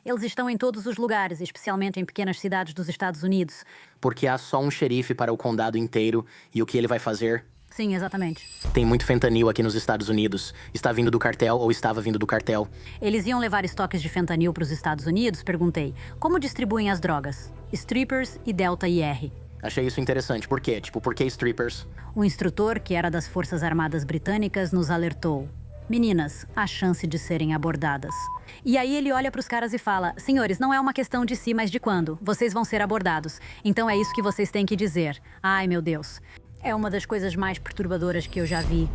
Eles estão em todos os lugares, especialmente em pequenas cidades dos Estados Unidos. Porque há só um xerife para o condado inteiro e o que ele vai fazer? Sim, exatamente. Tem muito fentanil aqui nos Estados Unidos. Está vindo do cartel ou estava vindo do cartel? Eles iam levar estoques de fentanil para os Estados Unidos? Perguntei. Como distribuem as drogas? Strippers e Delta IR. Achei isso interessante. Por quê? Por que strippers? O instrutor, que era das Forças Armadas Britânicas, nos alertou. Meninas, há chance de serem abordadas. E aí ele olha para os caras e fala: senhores, não é uma questão de se, mas de quando. Vocês vão ser abordados. Então é isso que vocês têm que dizer. Ai, meu Deus. É uma das coisas mais perturbadoras que eu já vi.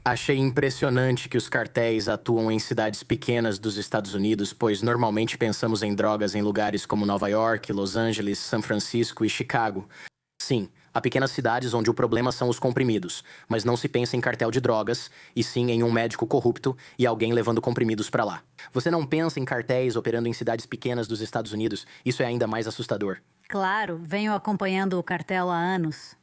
Achei impressionante que os cartéis atuam em cidades pequenas dos Estados Unidos, pois normalmente pensamos em drogas em lugares como Nova York, Los Angeles, São Francisco e Chicago. Sim, há pequenas cidades onde o problema são os comprimidos, mas não se pensa em cartel de drogas, e sim em um médico corrupto e alguém levando comprimidos pra lá. Você não pensa em cartéis operando em cidades pequenas dos Estados Unidos? Isso é ainda mais assustador. Claro, venho acompanhando o cartel há anos.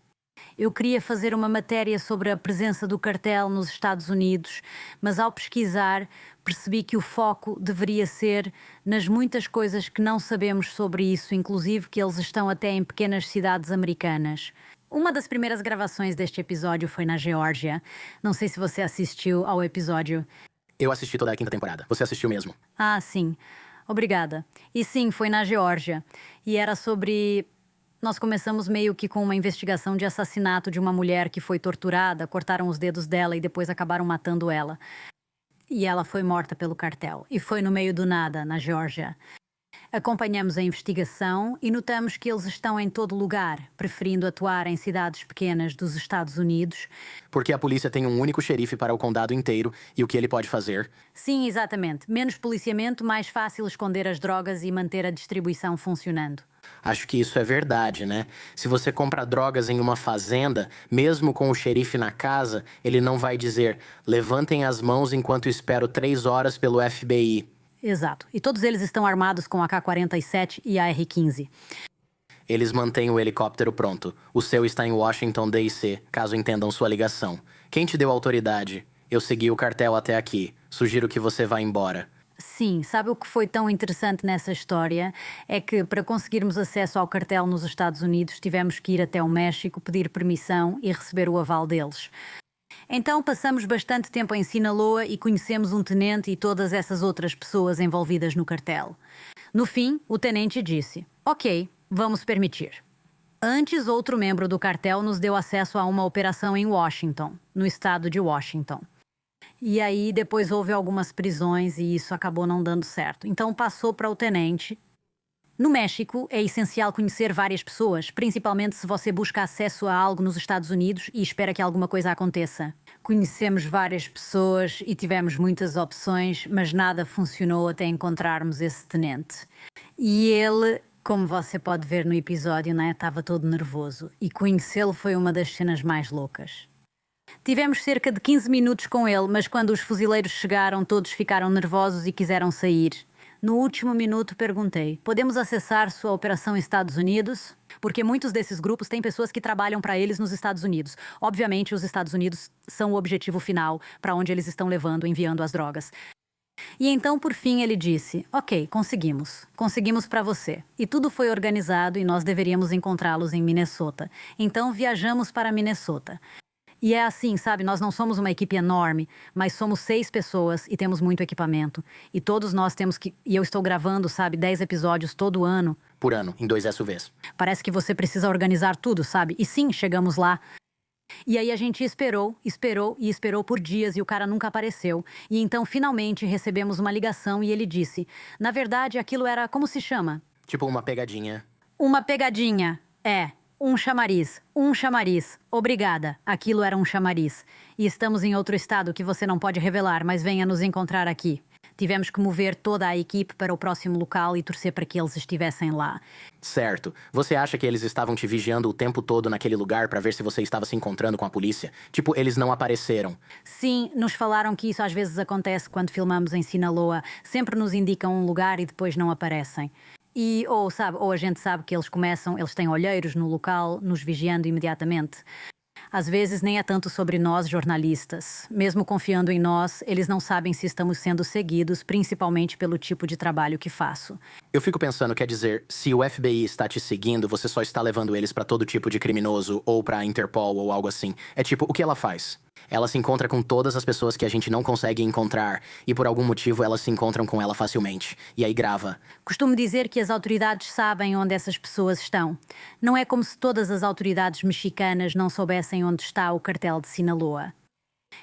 Eu queria fazer uma matéria sobre a presença do cartel nos Estados Unidos, mas ao pesquisar percebi que o foco deveria ser nas muitas coisas que não sabemos sobre isso, inclusive que eles estão até em pequenas cidades americanas. Uma das primeiras gravações deste episódio foi na Geórgia. Não sei se você assistiu ao episódio. Eu assisti toda a quinta temporada. Você assistiu mesmo? Ah, sim. Obrigada. E sim, foi na Geórgia. E era sobre... Nós começamos meio que com uma investigação de assassinato de uma mulher que foi torturada, cortaram os dedos dela e depois acabaram matando ela. E ela foi morta pelo cartel. E foi no meio do nada, na Geórgia. Acompanhamos a investigação e notamos que eles estão em todo lugar, preferindo atuar em cidades pequenas dos Estados Unidos. Porque a polícia tem um único xerife para o condado inteiro e o que ele pode fazer? Sim, exatamente. Menos policiamento, mais fácil esconder as drogas e manter a distribuição funcionando. Acho que isso é verdade, né? Se você compra drogas em uma fazenda, mesmo com o xerife na casa, ele não vai dizer: levantem as mãos enquanto espero 3 horas pelo FBI. Exato. E todos eles estão armados com AK-47 e AR-15. Eles mantêm o helicóptero pronto. O seu está em Washington, D.C., caso entendam sua ligação. Quem te deu autoridade? Eu segui o cartel até aqui. Sugiro que você vá embora. Sim, sabe o que foi tão interessante nessa história? É que para conseguirmos acesso ao cartel nos Estados Unidos tivemos que ir até o México, pedir permissão e receber o aval deles. Então passamos bastante tempo em Sinaloa e conhecemos um tenente e todas essas outras pessoas envolvidas no cartel. No fim, o tenente disse: ok, vamos permitir. Antes, outro membro do cartel nos deu acesso a uma operação em Washington, no estado de Washington. E aí depois houve algumas prisões e isso acabou não dando certo. Então passou para o tenente. No México, é essencial conhecer várias pessoas, principalmente se você busca acesso a algo nos Estados Unidos e espera que alguma coisa aconteça. Conhecemos várias pessoas e tivemos muitas opções, mas nada funcionou até encontrarmos esse tenente. E ele, como você pode ver no episódio, né, estava todo nervoso. E conhecê-lo foi uma das cenas mais loucas. Tivemos cerca de 15 minutos com ele, mas quando os fuzileiros chegaram, todos ficaram nervosos e quiseram sair. No último minuto perguntei: podemos acessar sua operação Estados Unidos? Porque muitos desses grupos têm pessoas que trabalham para eles nos Estados Unidos. Obviamente, os Estados Unidos são o objetivo final para onde eles estão levando, enviando as drogas. E então, por fim, ele disse: ok, conseguimos. Conseguimos para você. E tudo foi organizado e nós deveríamos encontrá-los em Minnesota. Então, viajamos para Minnesota. E é assim, sabe, nós não somos uma equipe enorme, mas somos 6 pessoas e temos muito equipamento. E todos nós temos que... E eu estou gravando, sabe, 10 episódios todo ano. Por ano, em 2 SUVs. Parece que você precisa organizar tudo, sabe? E sim, chegamos lá. E aí a gente esperou por dias e o cara nunca apareceu. E então, finalmente, recebemos uma ligação e ele disse: na verdade, aquilo era... como se chama? Tipo uma pegadinha. Uma pegadinha, é. Um chamariz. Obrigada, aquilo era um chamariz. E estamos em outro estado que você não pode revelar, mas venha nos encontrar aqui. Tivemos que mover toda a equipe para o próximo local e torcer para que eles estivessem lá. Certo. Você acha que eles estavam te vigiando o tempo todo naquele lugar para ver se você estava se encontrando com a polícia? Tipo, eles não apareceram. Sim, nos falaram que isso às vezes acontece quando filmamos em Sinaloa. Sempre nos indicam um lugar e depois não aparecem. E, ou a gente sabe que eles têm olheiros no local, nos vigiando imediatamente. Às vezes nem é tanto sobre nós, jornalistas. Mesmo confiando em nós, eles não sabem se estamos sendo seguidos, principalmente pelo tipo de trabalho que faço. Eu fico pensando, quer dizer, se o FBI está te seguindo, você só está levando eles pra todo tipo de criminoso ou pra Interpol ou algo assim. É tipo, o que ela faz? Ela se encontra com todas as pessoas que a gente não consegue encontrar e por algum motivo elas se encontram com ela facilmente. E aí grava. Costumo dizer que as autoridades sabem onde essas pessoas estão. Não é como se todas as autoridades mexicanas não soubessem onde está o cartel de Sinaloa.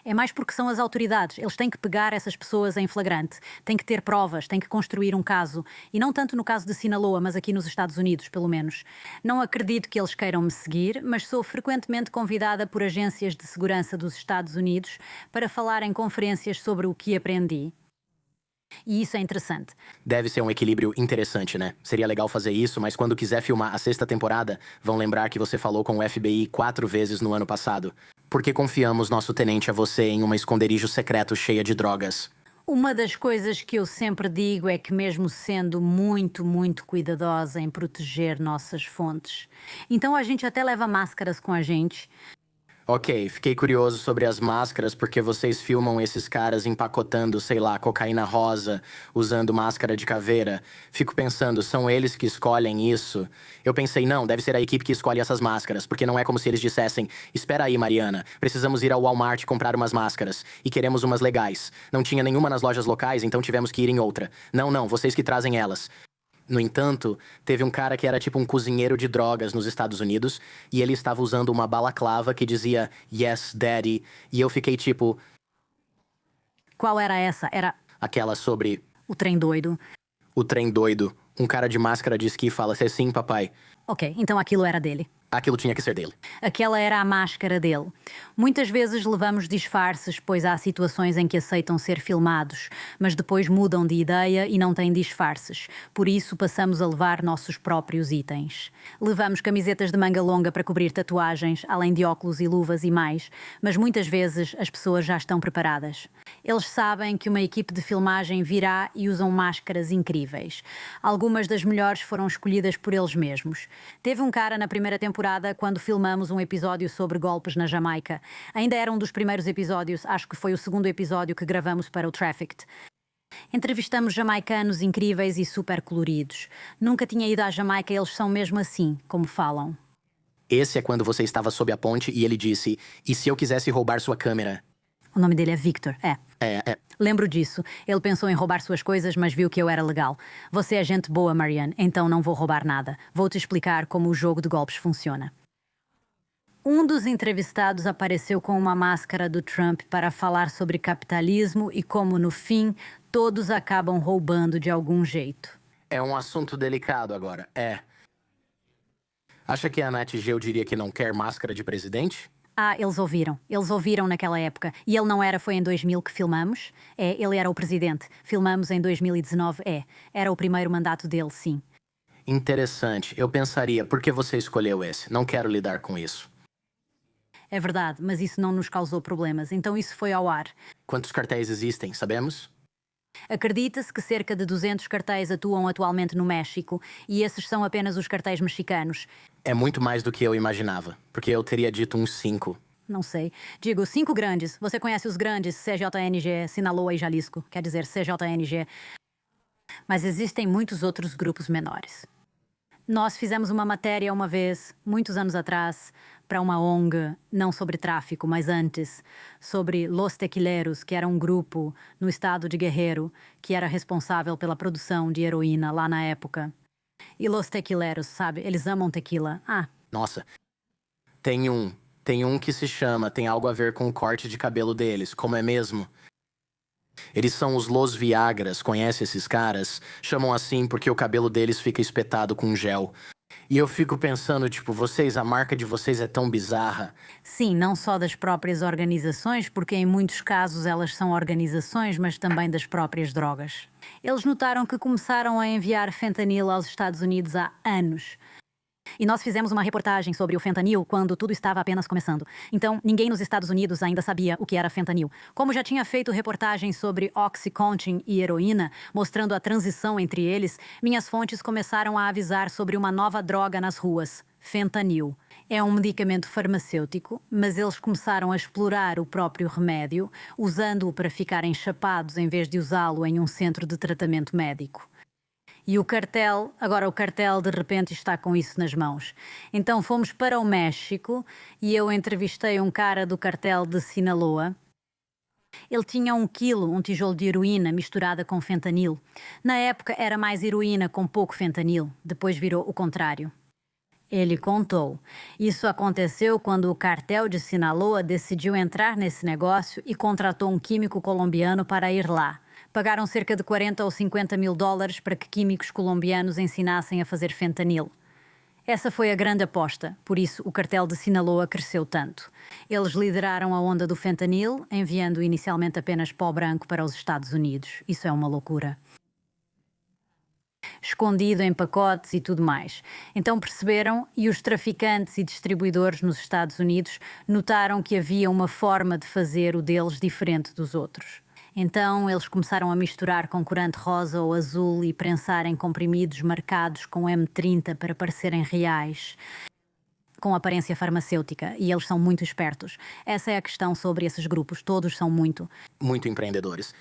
É mais porque são as autoridades. Eles têm que pegar essas pessoas em flagrante. Têm que ter provas, têm que construir um caso. E não tanto no caso de Sinaloa, mas aqui nos Estados Unidos, pelo menos. Não acredito que eles queiram me seguir, mas sou frequentemente convidada por agências de segurança dos Estados Unidos para falar em conferências sobre o que aprendi. E isso é interessante. Deve ser um equilíbrio interessante, né? Seria legal fazer isso, mas quando quiser filmar a 6ª temporada, vão lembrar que você falou com o FBI 4 vezes no ano passado. Porque confiamos nosso tenente a você em uma esconderijo secreto cheia de drogas. Uma das coisas que eu sempre digo é que mesmo sendo muito, muito cuidadosa em proteger nossas fontes, então a gente até leva máscaras com a gente. Ok, fiquei curioso sobre as máscaras porque vocês filmam esses caras empacotando, sei lá, cocaína rosa, usando máscara de caveira. Fico pensando, são eles que escolhem isso? Eu pensei, não, deve ser a equipe que escolhe essas máscaras, porque não é como se eles dissessem: espera aí, Mariana, precisamos ir ao Walmart comprar umas máscaras, e queremos umas legais. Não tinha nenhuma nas lojas locais, então tivemos que ir em outra. Não, vocês que trazem elas. No entanto, teve um cara que era tipo um cozinheiro de drogas nos Estados Unidos e ele estava usando uma balaclava que dizia Yes, Daddy, e eu fiquei tipo... Qual era essa? Era Aquela sobre o trem doido. o trem doido. Um cara de máscara de esqui fala: sim, papai. Ok, então aquilo era dele. Aquilo tinha que ser dele. Aquela era a máscara dele. Muitas vezes levamos disfarces, pois há situações em que aceitam ser filmados, mas depois mudam de ideia e não têm disfarces. Por isso passamos a levar nossos próprios itens. Levamos camisetas de manga longa para cobrir tatuagens, além de óculos e luvas e mais, mas muitas vezes as pessoas já estão preparadas. Eles sabem que uma equipe de filmagem virá e usam máscaras incríveis. Algumas das melhores foram escolhidas por eles mesmos. Teve um cara na primeira temporada quando filmamos um episódio sobre golpes na Jamaica. Ainda era um dos primeiros episódios, acho que foi o segundo episódio que gravamos para o Trafficked. Entrevistamos jamaicanos incríveis e super coloridos. Nunca tinha ido à Jamaica e eles são mesmo assim, como falam. Esse é quando você estava sob a ponte e ele disse: e se eu quisesse roubar sua câmera? O nome dele é Victor, é. É. Lembro disso. Ele pensou em roubar suas coisas, mas viu que eu era legal. Você é gente boa, Marianne, então não vou roubar nada. Vou-te explicar como o jogo de golpes funciona. Um dos entrevistados apareceu com uma máscara do Trump para falar sobre capitalismo e como, no fim, todos acabam roubando de algum jeito. É um assunto delicado agora, é. Acha que a Nat Geo diria que não quer máscara de presidente? Ah, eles ouviram. Eles ouviram naquela época. E ele não era, foi em 2000 que filmamos? É, ele era o presidente. Filmamos em 2019, Era o primeiro mandato dele, sim. Interessante. Eu pensaria, por que você escolheu esse? Não quero lidar com isso. É verdade, mas isso não nos causou problemas. Então isso foi ao ar. Quantos cartéis existem, sabemos? Acredita-se que cerca de 200 cartéis atuam atualmente no México e esses são apenas os cartéis mexicanos. É muito mais do que eu imaginava, porque eu teria dito uns 5. Não sei. Digo, 5 grandes. Você conhece os grandes, CJNG, Sinaloa e Jalisco. Quer dizer, CJNG. Mas existem muitos outros grupos menores. Nós fizemos uma matéria uma vez, muitos anos atrás, para uma ONG, não sobre tráfico, mas antes, sobre Los Tequileros, que era um grupo no estado de Guerrero, que era responsável pela produção de heroína lá na época. E Los Tequileros, sabe? Eles amam tequila. Nossa. Tem um que se chama, tem algo a ver com o corte de cabelo deles, como é mesmo? Eles são os Los Viagras, conhece esses caras? Chamam assim porque o cabelo deles fica espetado com gel. E eu fico pensando, tipo, a marca de vocês é tão bizarra. Sim, não só das próprias organizações, porque em muitos casos elas são organizações, mas também das próprias drogas. Eles notaram que começaram a enviar fentanil aos Estados Unidos há anos. E nós fizemos uma reportagem sobre o fentanil quando tudo estava apenas começando. Então, ninguém nos Estados Unidos ainda sabia o que era fentanil. Como já tinha feito reportagens sobre Oxycontin e heroína, mostrando a transição entre eles, minhas fontes começaram a avisar sobre uma nova droga nas ruas, fentanil. É um medicamento farmacêutico, mas eles começaram a explorar o próprio remédio, usando-o para ficarem chapados em vez de usá-lo em um centro de tratamento médico. E agora o cartel de repente está com isso nas mãos. Então fomos para o México e eu entrevistei um cara do cartel de Sinaloa. Ele tinha 1 quilo, um tijolo de heroína misturada com fentanil. Na época era mais heroína com pouco fentanil, depois virou o contrário. Ele contou. Isso aconteceu quando o cartel de Sinaloa decidiu entrar nesse negócio e contratou um químico colombiano para ir lá. Pagaram cerca de 40 ou 50 mil dólares para que químicos colombianos ensinassem a fazer fentanil. Essa foi a grande aposta, por isso o cartel de Sinaloa cresceu tanto. Eles lideraram a onda do fentanil, enviando inicialmente apenas pó branco para os Estados Unidos. Isso é uma loucura. Escondido em pacotes e tudo mais. Então perceberam, e os traficantes e distribuidores nos Estados Unidos notaram que havia uma forma de fazer o deles diferente dos outros. Então eles começaram a misturar com corante rosa ou azul e prensar em comprimidos marcados com M30 para parecerem reais, com aparência farmacêutica, e eles são muito espertos. Essa é a questão sobre esses grupos, todos são muito empreendedores.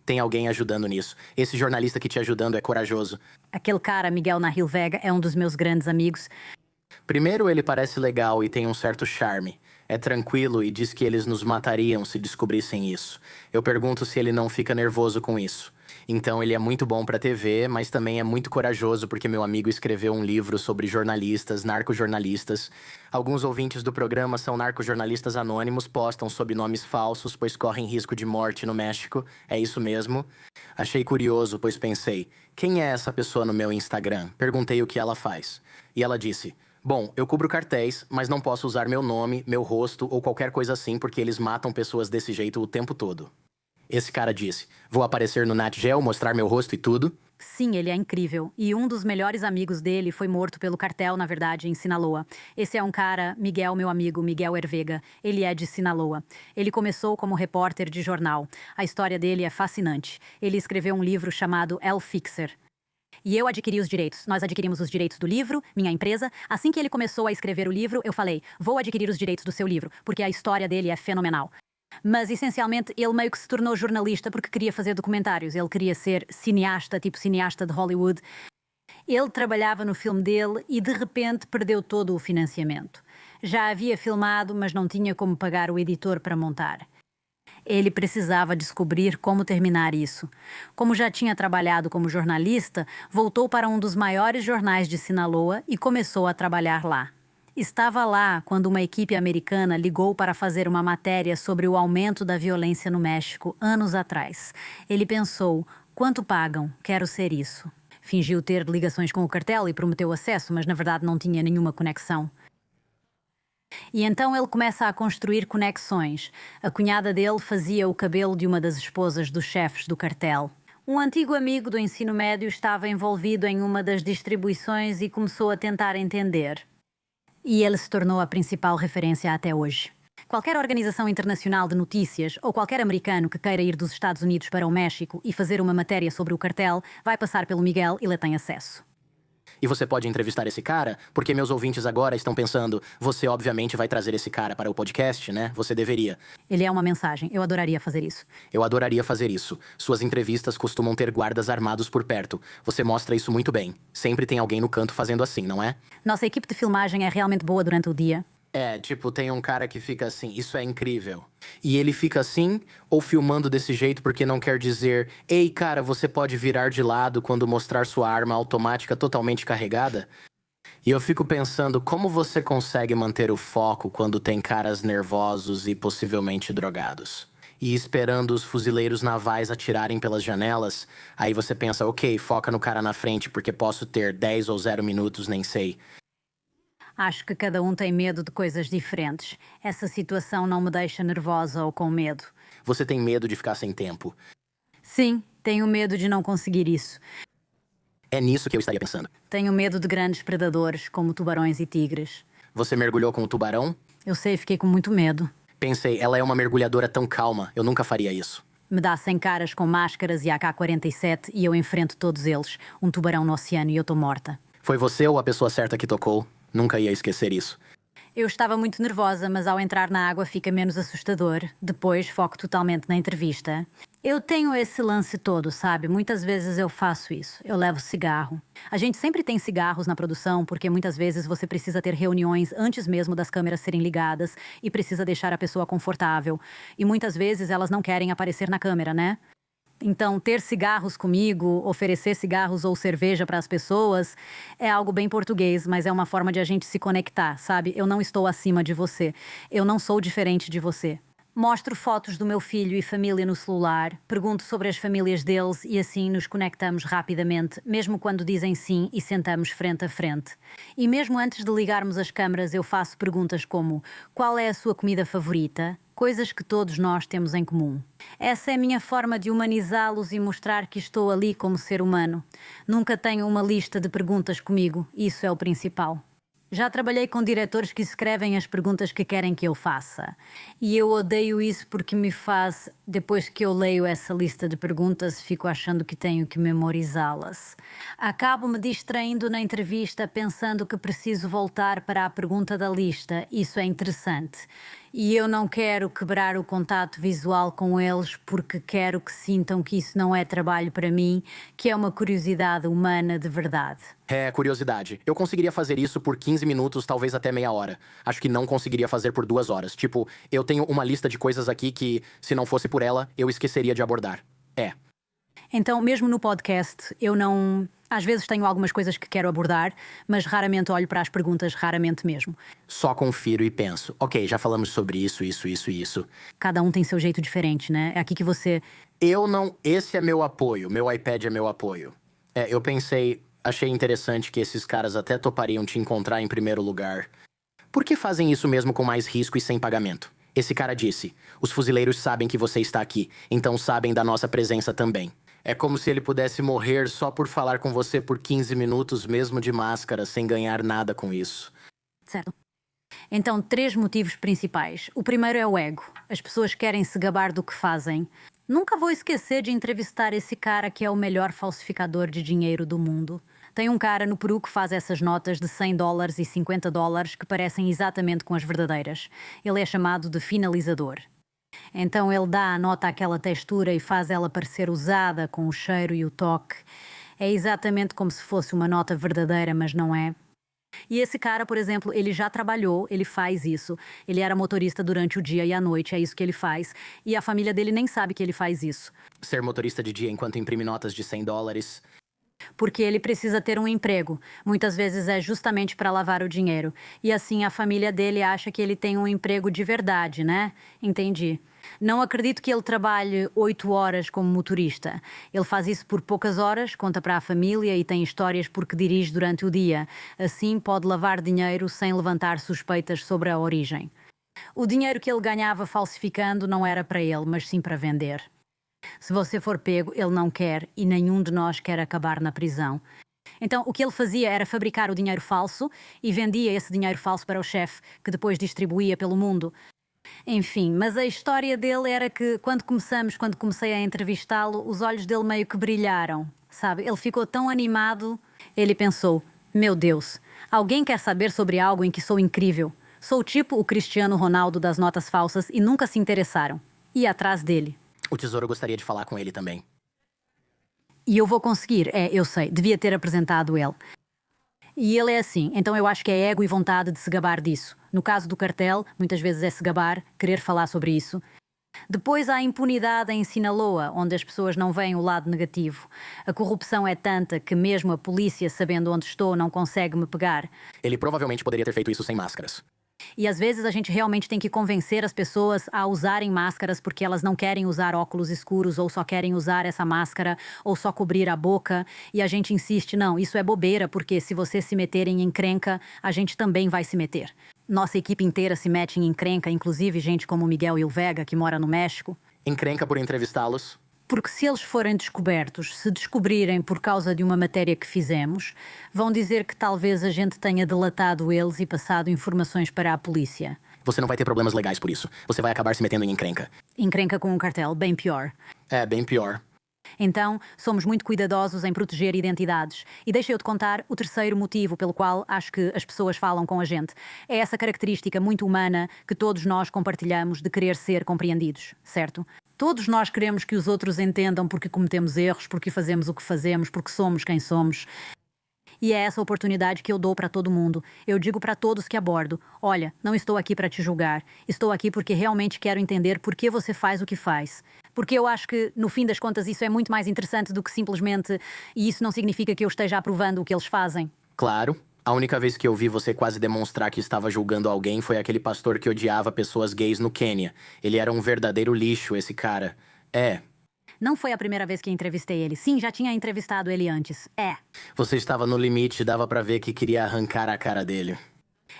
Tem alguém ajudando nisso. Esse jornalista que te ajudando é corajoso. Aquele cara, Miguel Nahil Vega, é um dos meus grandes amigos. Primeiro, ele parece legal e tem um certo charme. É tranquilo e diz que eles nos matariam se descobrissem isso. Eu pergunto se ele não fica nervoso com isso. Então ele é muito bom pra TV, mas também é muito corajoso porque meu amigo escreveu um livro sobre jornalistas, narcojornalistas. Alguns ouvintes do programa são narcojornalistas anônimos, postam sob nomes falsos, pois correm risco de morte no México. É isso mesmo. Achei curioso, pois pensei, quem é essa pessoa no meu Instagram? Perguntei o que ela faz. E ela disse, bom, eu cubro cartéis, mas não posso usar meu nome, meu rosto ou qualquer coisa assim porque eles matam pessoas desse jeito o tempo todo. Esse cara disse, vou aparecer no Nat Geo, mostrar meu rosto e tudo? Sim, ele é incrível. E um dos melhores amigos dele foi morto pelo cartel, na verdade, em Sinaloa. Esse é um cara, Miguel, meu amigo, Miguel Hervega. Ele é de Sinaloa. Ele começou como repórter de jornal. A história dele é fascinante. Ele escreveu um livro chamado El Fixer. E eu adquiri os direitos. Nós adquirimos os direitos do livro, minha empresa. Assim que ele começou a escrever o livro, eu falei, vou adquirir os direitos do seu livro, porque a história dele é fenomenal. Mas, essencialmente, ele meio que se tornou jornalista porque queria fazer documentários. Ele queria ser cineasta, tipo cineasta de Hollywood. Ele trabalhava no filme dele e, de repente, perdeu todo o financiamento. Já havia filmado, mas não tinha como pagar o editor para montar. Ele precisava descobrir como terminar isso. Como já tinha trabalhado como jornalista, voltou para um dos maiores jornais de Sinaloa e começou a trabalhar lá. Estava lá quando uma equipe americana ligou para fazer uma matéria sobre o aumento da violência no México anos atrás. Ele pensou, quanto pagam? Quero ser isso. Fingiu ter ligações com o cartel e prometeu acesso, mas na verdade não tinha nenhuma conexão. E então ele começa a construir conexões. A cunhada dele fazia o cabelo de uma das esposas dos chefes do cartel. Um antigo amigo do ensino médio estava envolvido em uma das distribuições e começou a tentar entender. E ele se tornou a principal referência até hoje. Qualquer organização internacional de notícias ou qualquer americano que queira ir dos Estados Unidos para o México e fazer uma matéria sobre o cartel vai passar pelo Miguel e ele tem acesso. E você pode entrevistar esse cara? Porque meus ouvintes agora estão pensando, você obviamente vai trazer esse cara para o podcast, né? Você deveria. Ele é uma mensagem. Eu adoraria fazer isso. Eu adoraria fazer isso. Suas entrevistas costumam ter guardas armados por perto. Você mostra isso muito bem. Sempre tem alguém no canto fazendo assim, não é? Nossa equipe de filmagem é realmente boa durante o dia. É, tipo, tem um cara que fica assim, isso é incrível. E ele fica assim, ou filmando desse jeito porque não quer dizer, ei, cara, você pode virar de lado quando mostrar sua arma automática totalmente carregada? E eu fico pensando, como você consegue manter o foco quando tem caras nervosos e possivelmente drogados? E esperando os fuzileiros navais atirarem pelas janelas, aí você pensa, ok, foca no cara na frente porque posso ter 10 ou 0 minutos, nem sei. Acho que cada um tem medo de coisas diferentes. Essa situação não me deixa nervosa ou com medo. Você tem medo de ficar sem tempo? Sim, tenho medo de não conseguir isso. É nisso que eu estaria pensando. Tenho medo de grandes predadores, como tubarões e tigres. Você mergulhou com o tubarão? Eu sei, fiquei com muito medo. Pensei, ela é uma mergulhadora tão calma, eu nunca faria isso. Me dá 100 caras com máscaras e AK-47 e eu enfrento todos eles. Um tubarão no oceano e eu tô morta. Foi você ou a pessoa certa que tocou? Nunca ia esquecer isso. Eu estava muito nervosa, mas ao entrar na água fica menos assustador. Depois, foco totalmente na entrevista. Eu tenho esse lance todo, sabe? Muitas vezes eu faço isso. Eu levo cigarro. A gente sempre tem cigarros na produção, porque muitas vezes você precisa ter reuniões antes mesmo das câmeras serem ligadas e precisa deixar a pessoa confortável. E muitas vezes elas não querem aparecer na câmera, né? Então, ter cigarros comigo, oferecer cigarros ou cerveja para as pessoas é algo bem português, mas é uma forma de a gente se conectar, sabe? Eu não estou acima de você. Eu não sou diferente de você. Mostro fotos do meu filho e família no celular, pergunto sobre as famílias deles e assim nos conectamos rapidamente, mesmo quando dizem sim e sentamos frente a frente. E mesmo antes de ligarmos as câmaras, eu faço perguntas como: qual é a sua comida favorita? Coisas que todos nós temos em comum. Essa é a minha forma de humanizá-los e mostrar que estou ali como ser humano. Nunca tenho uma lista de perguntas comigo, isso é o principal. Já trabalhei com diretores que escrevem as perguntas que querem que eu faça. E eu odeio isso porque me faz, depois que eu leio essa lista de perguntas, fico achando que tenho que memorizá-las. Acabo me distraindo na entrevista pensando que preciso voltar para a pergunta da lista. Isso é interessante. E eu não quero quebrar o contato visual com eles porque quero que sintam que isso não é trabalho para mim, que é uma curiosidade humana de verdade. É, curiosidade. Eu conseguiria fazer isso por 15 minutos, talvez até meia hora. Acho que não conseguiria fazer por 2 horas. Tipo, eu tenho uma lista de coisas aqui que, se não fosse por ela, eu esqueceria de abordar. É. Então, mesmo no podcast, eu não... Às vezes tenho algumas coisas que quero abordar, mas raramente olho para as perguntas, raramente mesmo. Só confiro e penso, ok, já falamos sobre isso, isso, isso e isso. Cada um tem seu jeito diferente, né? É aqui que você... Eu não... Esse é meu apoio, meu iPad é meu apoio. Eu pensei, achei interessante que esses caras até topariam te encontrar em primeiro lugar. Por que fazem isso mesmo com mais risco e sem pagamento? Esse cara disse, os fuzileiros sabem que você está aqui, então sabem da nossa presença também. É como se ele pudesse morrer só por falar com você por 15 minutos, mesmo de máscara, sem ganhar nada com isso. Certo. Então, 3 motivos principais. O primeiro é o ego. As pessoas querem se gabar do que fazem. Nunca vou esquecer de entrevistar esse cara que é o melhor falsificador de dinheiro do mundo. Tem um cara no Peru que faz essas notas de $100 e $50 que parecem exatamente com as verdadeiras. Ele é chamado de finalizador. Então ele dá a nota àquela textura e faz ela parecer usada com o cheiro e o toque. É exatamente como se fosse uma nota verdadeira, mas não é. E esse cara, por exemplo, ele já trabalhou, ele faz isso. Ele era motorista durante o dia e a noite, é isso que ele faz. E a família dele nem sabe que ele faz isso. Ser motorista de dia enquanto imprime notas de $100... Porque ele precisa ter um emprego. Muitas vezes é justamente para lavar o dinheiro. E assim a família dele acha que ele tem um emprego de verdade, né? Entendi. Não acredito que ele trabalhe 8 horas como motorista. Ele faz isso por poucas horas, conta para a família e tem histórias porque dirige durante o dia. Assim pode lavar dinheiro sem levantar suspeitas sobre a origem. O dinheiro que ele ganhava falsificando não era para ele, mas sim para vender. Se você for pego, ele não quer e nenhum de nós quer acabar na prisão. Então, o que ele fazia era fabricar o dinheiro falso e vendia esse dinheiro falso para o chefe, que depois distribuía pelo mundo. Enfim, mas a história dele era que, quando comecei a entrevistá-lo, os olhos dele meio que brilharam, sabe? Ele ficou tão animado. Ele pensou, meu Deus, alguém quer saber sobre algo em que sou incrível. Sou tipo o Cristiano Ronaldo das notas falsas e nunca se interessaram. Ia atrás dele. O tesouro gostaria de falar com ele também. E eu vou conseguir, eu sei, devia ter apresentado ele. E ele é assim, então eu acho que é ego e vontade de se gabar disso. No caso do cartel, muitas vezes é se gabar, querer falar sobre isso. Depois há a impunidade em Sinaloa, onde as pessoas não veem o lado negativo. A corrupção é tanta que mesmo a polícia, sabendo onde estou, não consegue me pegar. Ele provavelmente poderia ter feito isso sem máscaras. E às vezes a gente realmente tem que convencer as pessoas a usarem máscaras porque elas não querem usar óculos escuros ou só querem usar essa máscara ou só cobrir a boca. E a gente insiste, não, isso é bobeira porque se vocês se meterem em encrenca, a gente também vai se meter. Nossa equipe inteira se mete em encrenca, inclusive gente como o Miguel Ilvega, que mora no México. Encrenca por entrevistá-los? Porque se eles forem descobertos, se descobrirem por causa de uma matéria que fizemos, vão dizer que talvez a gente tenha delatado eles e passado informações para a polícia. Você não vai ter problemas legais por isso. Você vai acabar se metendo em encrenca. Encrenca com um cartel, bem pior. É, bem pior. Então, somos muito cuidadosos em proteger identidades. E deixa eu te contar o terceiro motivo pelo qual acho que as pessoas falam com a gente. É essa característica muito humana que todos nós compartilhamos de querer ser compreendidos, certo? Todos nós queremos que os outros entendam porque cometemos erros, porque fazemos o que fazemos, porque somos quem somos. E é essa oportunidade que eu dou para todo mundo. Eu digo para todos que abordo: olha, não estou aqui para te julgar. Estou aqui porque realmente quero entender por que você faz o que faz. Porque eu acho que, no fim das contas, isso é muito mais interessante do que simplesmente... E isso não significa que eu esteja aprovando o que eles fazem. Claro. A única vez que eu vi você quase demonstrar que estava julgando alguém foi aquele pastor que odiava pessoas gays no Quênia. Ele era um verdadeiro lixo, esse cara. É. Não foi a primeira vez que entrevistei ele. Sim, já tinha entrevistado ele antes. Você estava no limite, dava pra ver que queria arrancar a cara dele.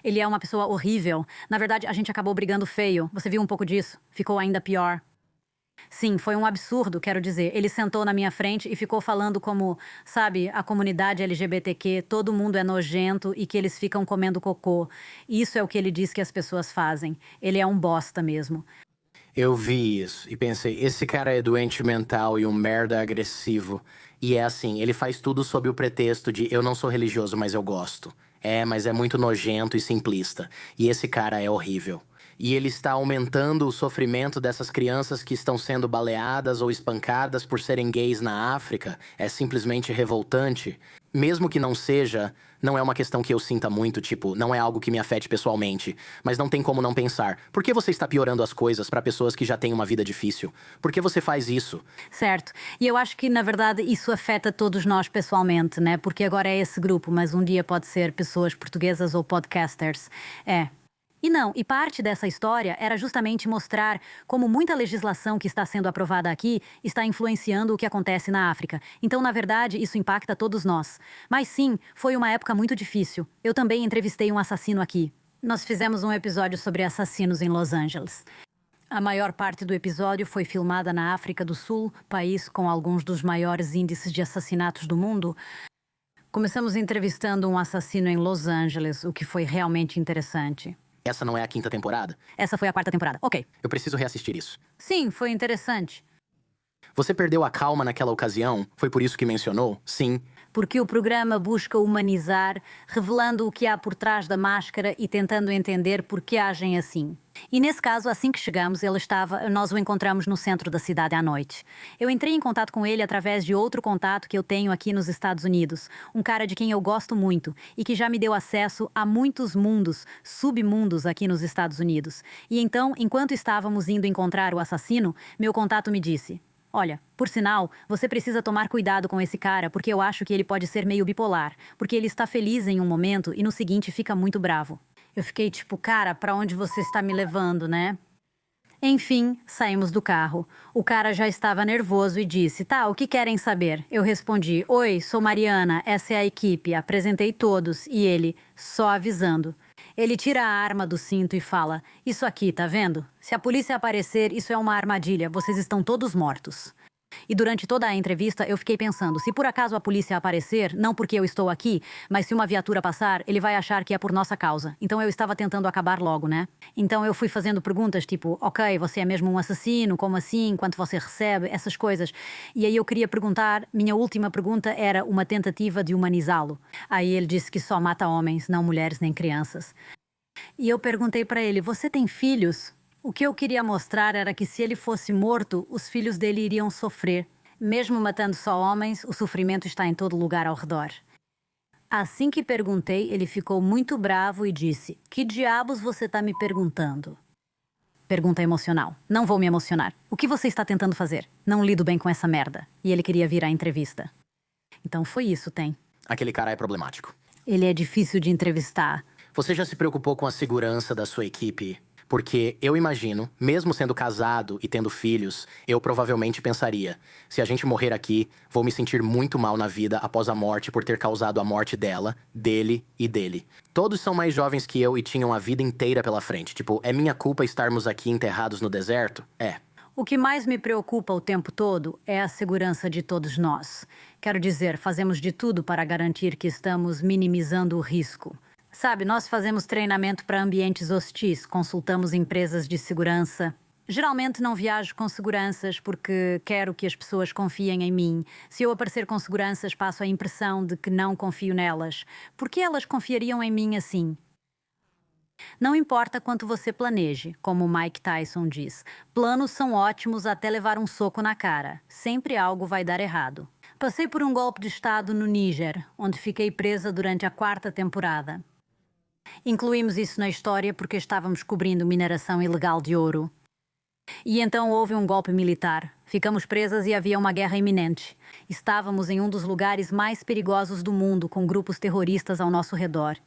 Ele é uma pessoa horrível. Na verdade, a gente acabou brigando feio. Você viu um pouco disso? Ficou ainda pior. Sim, foi um absurdo, quero dizer. Ele sentou na minha frente e ficou falando como, sabe, a comunidade LGBTQ, todo mundo é nojento e que eles ficam comendo cocô. Isso é o que ele diz que as pessoas fazem. Ele é um bosta mesmo. Eu vi isso e pensei, esse cara é doente mental e um merda agressivo. E é assim, ele faz tudo sob o pretexto de eu não sou religioso, mas eu gosto. Mas é muito nojento e simplista. E esse cara é horrível. E ele está aumentando o sofrimento dessas crianças que estão sendo baleadas ou espancadas por serem gays na África. É simplesmente revoltante. Mesmo que não seja, não é uma questão que eu sinta muito, tipo, não é algo que me afete pessoalmente. Mas não tem como não pensar. Por que você está piorando as coisas para pessoas que já têm uma vida difícil? Por que você faz isso? Certo. E eu acho que, na verdade, isso afeta todos nós pessoalmente, né? Porque agora é esse grupo, mas um dia pode ser pessoas portuguesas ou podcasters. E parte dessa história era justamente mostrar como muita legislação que está sendo aprovada aqui está influenciando o que acontece na África. Então, na verdade, isso impacta todos nós. Mas sim, foi uma época muito difícil. Eu também entrevistei um assassino aqui. Nós fizemos um episódio sobre assassinos em Los Angeles. A maior parte do episódio foi filmada na África do Sul, país com alguns dos maiores índices de assassinatos do mundo. Começamos entrevistando um assassino em Los Angeles, o que foi realmente interessante. Essa não é a 5ª temporada? Essa foi a 4ª temporada. Ok. Eu preciso reassistir isso. Sim, foi interessante. Você perdeu a calma naquela ocasião? Foi por isso que mencionou? Sim. Porque o programa busca humanizar, revelando o que há por trás da máscara e tentando entender por que agem assim. E nesse caso, assim que chegamos, nós o encontramos no centro da cidade à noite. Eu entrei em contato com ele através de outro contato que eu tenho aqui nos Estados Unidos, um cara de quem eu gosto muito e que já me deu acesso a muitos mundos, submundos aqui nos Estados Unidos. E então, enquanto estávamos indo encontrar o assassino, meu contato me disse: olha, por sinal, você precisa tomar cuidado com esse cara, porque eu acho que ele pode ser meio bipolar, porque ele está feliz em um momento e no seguinte fica muito bravo. Eu fiquei tipo, cara, pra onde você está me levando, né? Enfim, saímos do carro. O cara já estava nervoso e disse: tá, o que querem saber? Eu respondi: oi, sou Mariana, essa é a equipe, apresentei todos. E ele: só avisando. Ele tira a arma do cinto e fala: isso aqui, tá vendo? Se a polícia aparecer, isso é uma armadilha, vocês estão todos mortos. E durante toda a entrevista eu fiquei pensando, se por acaso a polícia aparecer, não porque eu estou aqui, mas se uma viatura passar, ele vai achar que é por nossa causa. Então eu estava tentando acabar logo, né? Então eu fui fazendo perguntas tipo, ok, você é mesmo um assassino, como assim, quanto você recebe, essas coisas. E aí eu queria perguntar, minha última pergunta era uma tentativa de humanizá-lo. Aí ele disse que só mata homens, não mulheres nem crianças. E eu perguntei para ele, você tem filhos? O que eu queria mostrar era que se ele fosse morto, os filhos dele iriam sofrer. Mesmo matando só homens, o sofrimento está em todo lugar ao redor. Assim que perguntei, ele ficou muito bravo e disse: que diabos você está me perguntando? Pergunta emocional. Não vou me emocionar. O que você está tentando fazer? Não lido bem com essa merda. E ele queria vir à entrevista. Então foi isso, tem. Aquele cara é problemático. Ele é difícil de entrevistar. Você já se preocupou com a segurança da sua equipe? Porque eu imagino, mesmo sendo casado e tendo filhos, eu provavelmente pensaria: se a gente morrer aqui, vou me sentir muito mal na vida após a morte por ter causado a morte dela, dele e dele. Todos são mais jovens que eu e tinham a vida inteira pela frente. Tipo, é minha culpa estarmos aqui enterrados no deserto? É. O que mais me preocupa o tempo todo é a segurança de todos nós. Quero dizer, fazemos de tudo para garantir que estamos minimizando o risco. Sabe, nós fazemos treinamento para ambientes hostis, consultamos empresas de segurança. Geralmente não viajo com seguranças porque quero que as pessoas confiem em mim. Se eu aparecer com seguranças, passo a impressão de que não confio nelas. Por que elas confiariam em mim assim? Não importa quanto você planeje, como Mike Tyson diz. Planos são ótimos até levar um soco na cara. Sempre algo vai dar errado. Passei por um golpe de estado no Níger, onde fiquei presa durante a 4ª temporada. Incluímos isso na história porque estávamos cobrindo mineração ilegal de ouro. E então houve um golpe militar. Ficamos presas e havia uma guerra iminente. Estávamos em um dos lugares mais perigosos do mundo, com grupos terroristas ao nosso redor.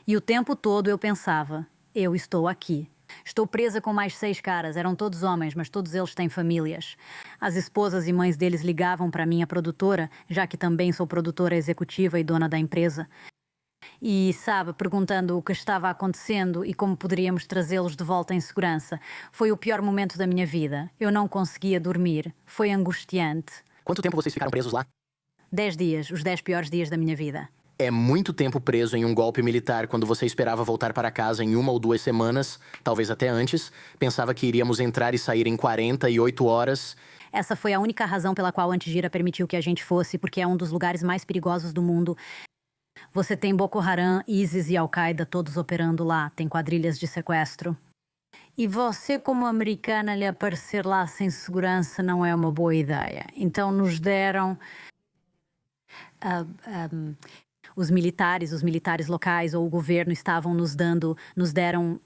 E o tempo todo eu pensava, eu estou aqui. Estou presa com mais 6 caras, eram todos homens, mas todos eles têm famílias. As esposas e mães deles ligavam para a minha produtora, já que também sou produtora executiva e dona da empresa. E, sabe, perguntando o que estava acontecendo e como poderíamos trazê-los de volta em segurança. Foi o pior momento da minha vida. Eu não conseguia dormir. Foi angustiante. Quanto tempo vocês ficaram presos lá? 10 dias, os 10 piores dias da minha vida. É muito tempo preso em um golpe militar quando você esperava voltar para casa em 1 ou 2 semanas, talvez até antes. Pensava que iríamos entrar e sair em 48 horas. Essa foi a única razão pela qual Antigira permitiu que a gente fosse, porque é um dos lugares mais perigosos do mundo. Você tem Boko Haram, ISIS e Al-Qaeda todos operando lá. Tem quadrilhas de sequestro. E você, como americana, lhe aparecer lá sem segurança não é uma boa ideia. Então nos deram... Os militares locais ou o governo estavam nos deram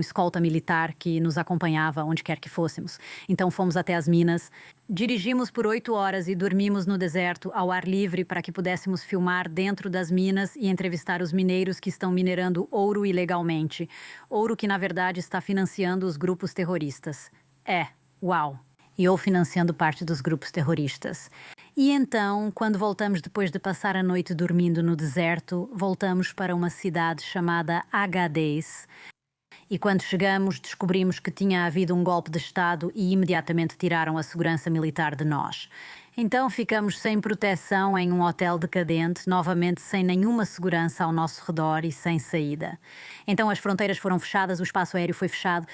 escolta militar que nos acompanhava onde quer que fôssemos. Então fomos até as minas, dirigimos por 8 horas e dormimos no deserto, ao ar livre, para que pudéssemos filmar dentro das minas e entrevistar os mineiros que estão minerando ouro ilegalmente. Ouro que, na verdade, está financiando os grupos terroristas. Uau! E ou financiando parte dos grupos terroristas. E então, quando voltamos depois de passar a noite dormindo no deserto, voltamos para uma cidade chamada Agadez. E quando chegamos, descobrimos que tinha havido um golpe de Estado e imediatamente tiraram a segurança militar de nós. Então ficamos sem proteção em um hotel decadente, novamente sem nenhuma segurança ao nosso redor e sem saída. Então as fronteiras foram fechadas, o espaço aéreo foi fechado.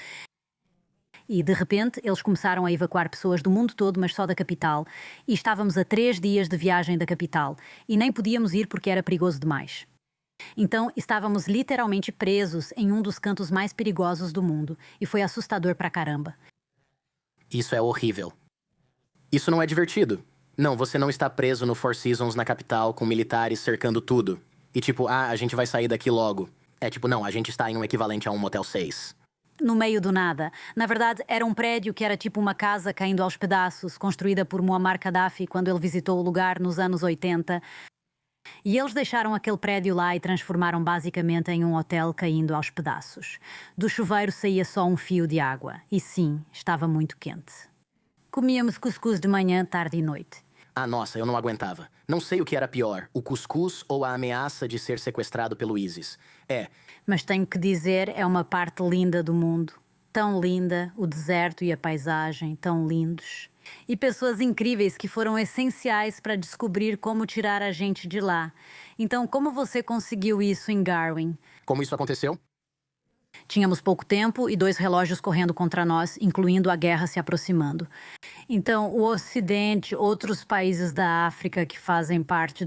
E, de repente, eles começaram a evacuar pessoas do mundo todo, mas só da capital. E estávamos a 3 dias de viagem da capital. E nem podíamos ir porque era perigoso demais. Então, estávamos literalmente presos em um dos cantos mais perigosos do mundo. E foi assustador pra caramba. Isso é horrível. Isso não é divertido. Não, você não está preso no Four Seasons na capital com militares cercando tudo. E tipo, a gente vai sair daqui logo. É tipo, não, a gente está em um equivalente a um Motel 6. No meio do nada. Na verdade, era um prédio que era tipo uma casa caindo aos pedaços, construída por Muammar Gaddafi quando ele visitou o lugar nos anos 80. E eles deixaram aquele prédio lá e transformaram basicamente em um hotel caindo aos pedaços. Do chuveiro saía só um fio de água. E sim, estava muito quente. Comíamos cuscuz de manhã, tarde e noite. Nossa, eu não aguentava. Não sei o que era pior, o cuscuz ou a ameaça de ser sequestrado pelo ISIS. Mas tenho que dizer, é uma parte linda do mundo. Tão linda, o deserto e a paisagem, tão lindos. E pessoas incríveis que foram essenciais para descobrir como tirar a gente de lá. Então, como você conseguiu isso em Garwin? Como isso aconteceu? Tínhamos pouco tempo e 2 relógios correndo contra nós, incluindo a guerra se aproximando. Então, o Ocidente, outros países da África que fazem parte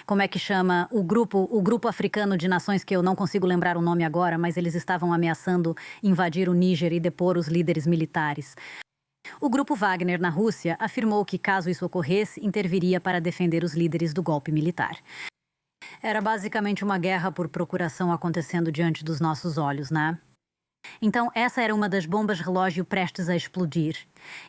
como é que chama? O grupo africano de nações, que eu não consigo lembrar o nome agora, mas eles estavam ameaçando invadir o Níger e depor os líderes militares. O grupo Wagner, na Rússia, afirmou que, caso isso ocorresse, interviria para defender os líderes do golpe militar. Era basicamente uma guerra por procuração acontecendo diante dos nossos olhos, né? Então, essa era uma das bombas relógio prestes a explodir.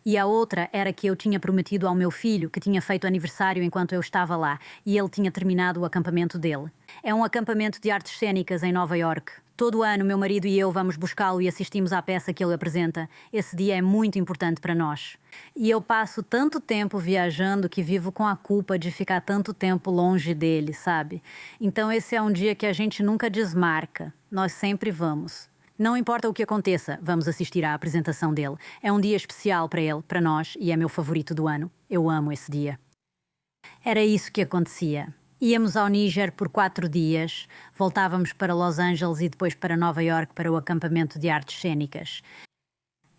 E a outra era que eu tinha prometido ao meu filho, que tinha feito aniversário enquanto eu estava lá, e ele tinha terminado o acampamento dele. É um acampamento de artes cênicas em Nova York. Todo ano, meu marido e eu vamos buscá-lo e assistimos à peça que ele apresenta. Esse dia é muito importante para nós. E eu passo tanto tempo viajando que vivo com a culpa de ficar tanto tempo longe dele, sabe? Então esse é um dia que a gente nunca desmarca. Nós sempre vamos. Não importa o que aconteça, vamos assistir à apresentação dele. É um dia especial para ele, para nós, e é meu favorito do ano. Eu amo esse dia. Era isso que acontecia. Íamos ao Níger por 4 dias, voltávamos para Los Angeles e depois para Nova York para o acampamento de artes cênicas.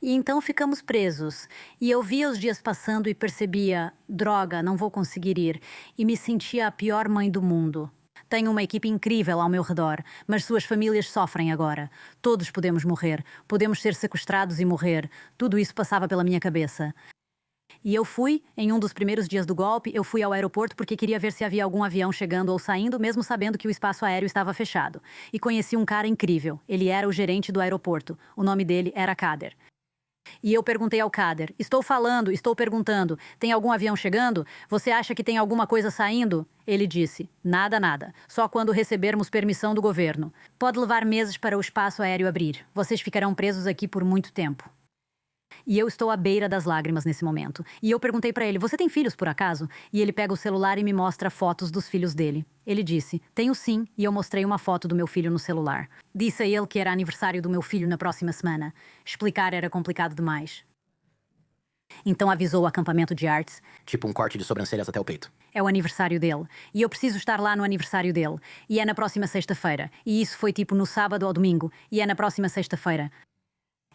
E então ficamos presos. E eu via os dias passando e percebia, droga, não vou conseguir ir. E me sentia a pior mãe do mundo. Tenho uma equipe incrível ao meu redor, mas suas famílias sofrem agora. Todos podemos morrer, podemos ser sequestrados e morrer. Tudo isso passava pela minha cabeça. E eu fui, em um dos primeiros dias do golpe, eu fui ao aeroporto porque queria ver se havia algum avião chegando ou saindo, mesmo sabendo que o espaço aéreo estava fechado. E conheci um cara incrível. Ele era o gerente do aeroporto. O nome dele era Kader. E eu perguntei ao Kader, estou perguntando, tem algum avião chegando? Você acha que tem alguma coisa saindo? Ele disse, nada, só quando recebermos permissão do governo. Pode levar meses para o espaço aéreo abrir. Vocês ficarão presos aqui por muito tempo. E eu estou à beira das lágrimas nesse momento. E eu perguntei para ele, você tem filhos por acaso? E ele pega o celular e me mostra fotos dos filhos dele. Ele disse, tenho sim, e eu mostrei uma foto do meu filho no celular. Disse a ele que era aniversário do meu filho na próxima semana. Explicar era complicado demais. Então avisou o acampamento de artes. Tipo um corte de sobrancelhas até o peito. É o aniversário dele. E eu preciso estar lá no aniversário dele. E é na próxima sexta-feira. E isso foi tipo no sábado ou domingo. E é na próxima sexta-feira.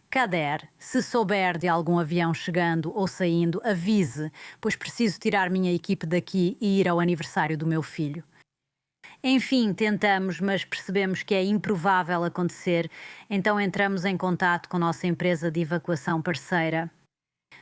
Kader, se souber de algum avião chegando ou saindo, avise, pois preciso tirar minha equipe daqui e ir ao aniversário do meu filho. Enfim, tentamos, mas percebemos que é improvável acontecer, então entramos em contato com nossa empresa de evacuação parceira.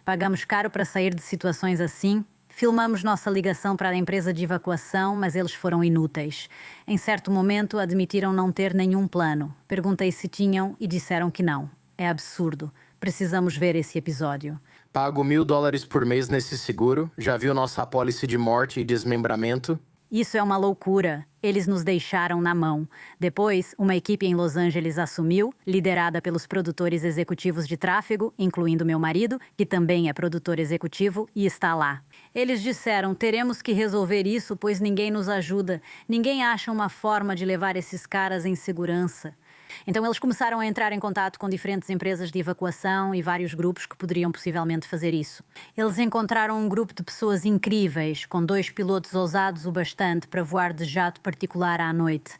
Pagamos caro para sair de situações assim. Filmamos nossa ligação para a empresa de evacuação, mas eles foram inúteis. Em certo momento, admitiram não ter nenhum plano. Perguntei se tinham e disseram que não. É absurdo. Precisamos ver esse episódio. Pago $1.000 por mês nesse seguro. Já viu nossa apólice de morte e desmembramento? Isso é uma loucura. Eles nos deixaram na mão. Depois, uma equipe em Los Angeles assumiu, liderada pelos produtores executivos de tráfego, incluindo meu marido, que também é produtor executivo e está lá. Eles disseram, teremos que resolver isso, pois ninguém nos ajuda. Ninguém acha uma forma de levar esses caras em segurança. Então eles começaram a entrar em contato com diferentes empresas de evacuação e vários grupos que poderiam possivelmente fazer isso. Eles encontraram um grupo de pessoas incríveis, com 2 pilotos ousados o bastante para voar de jato particular à noite.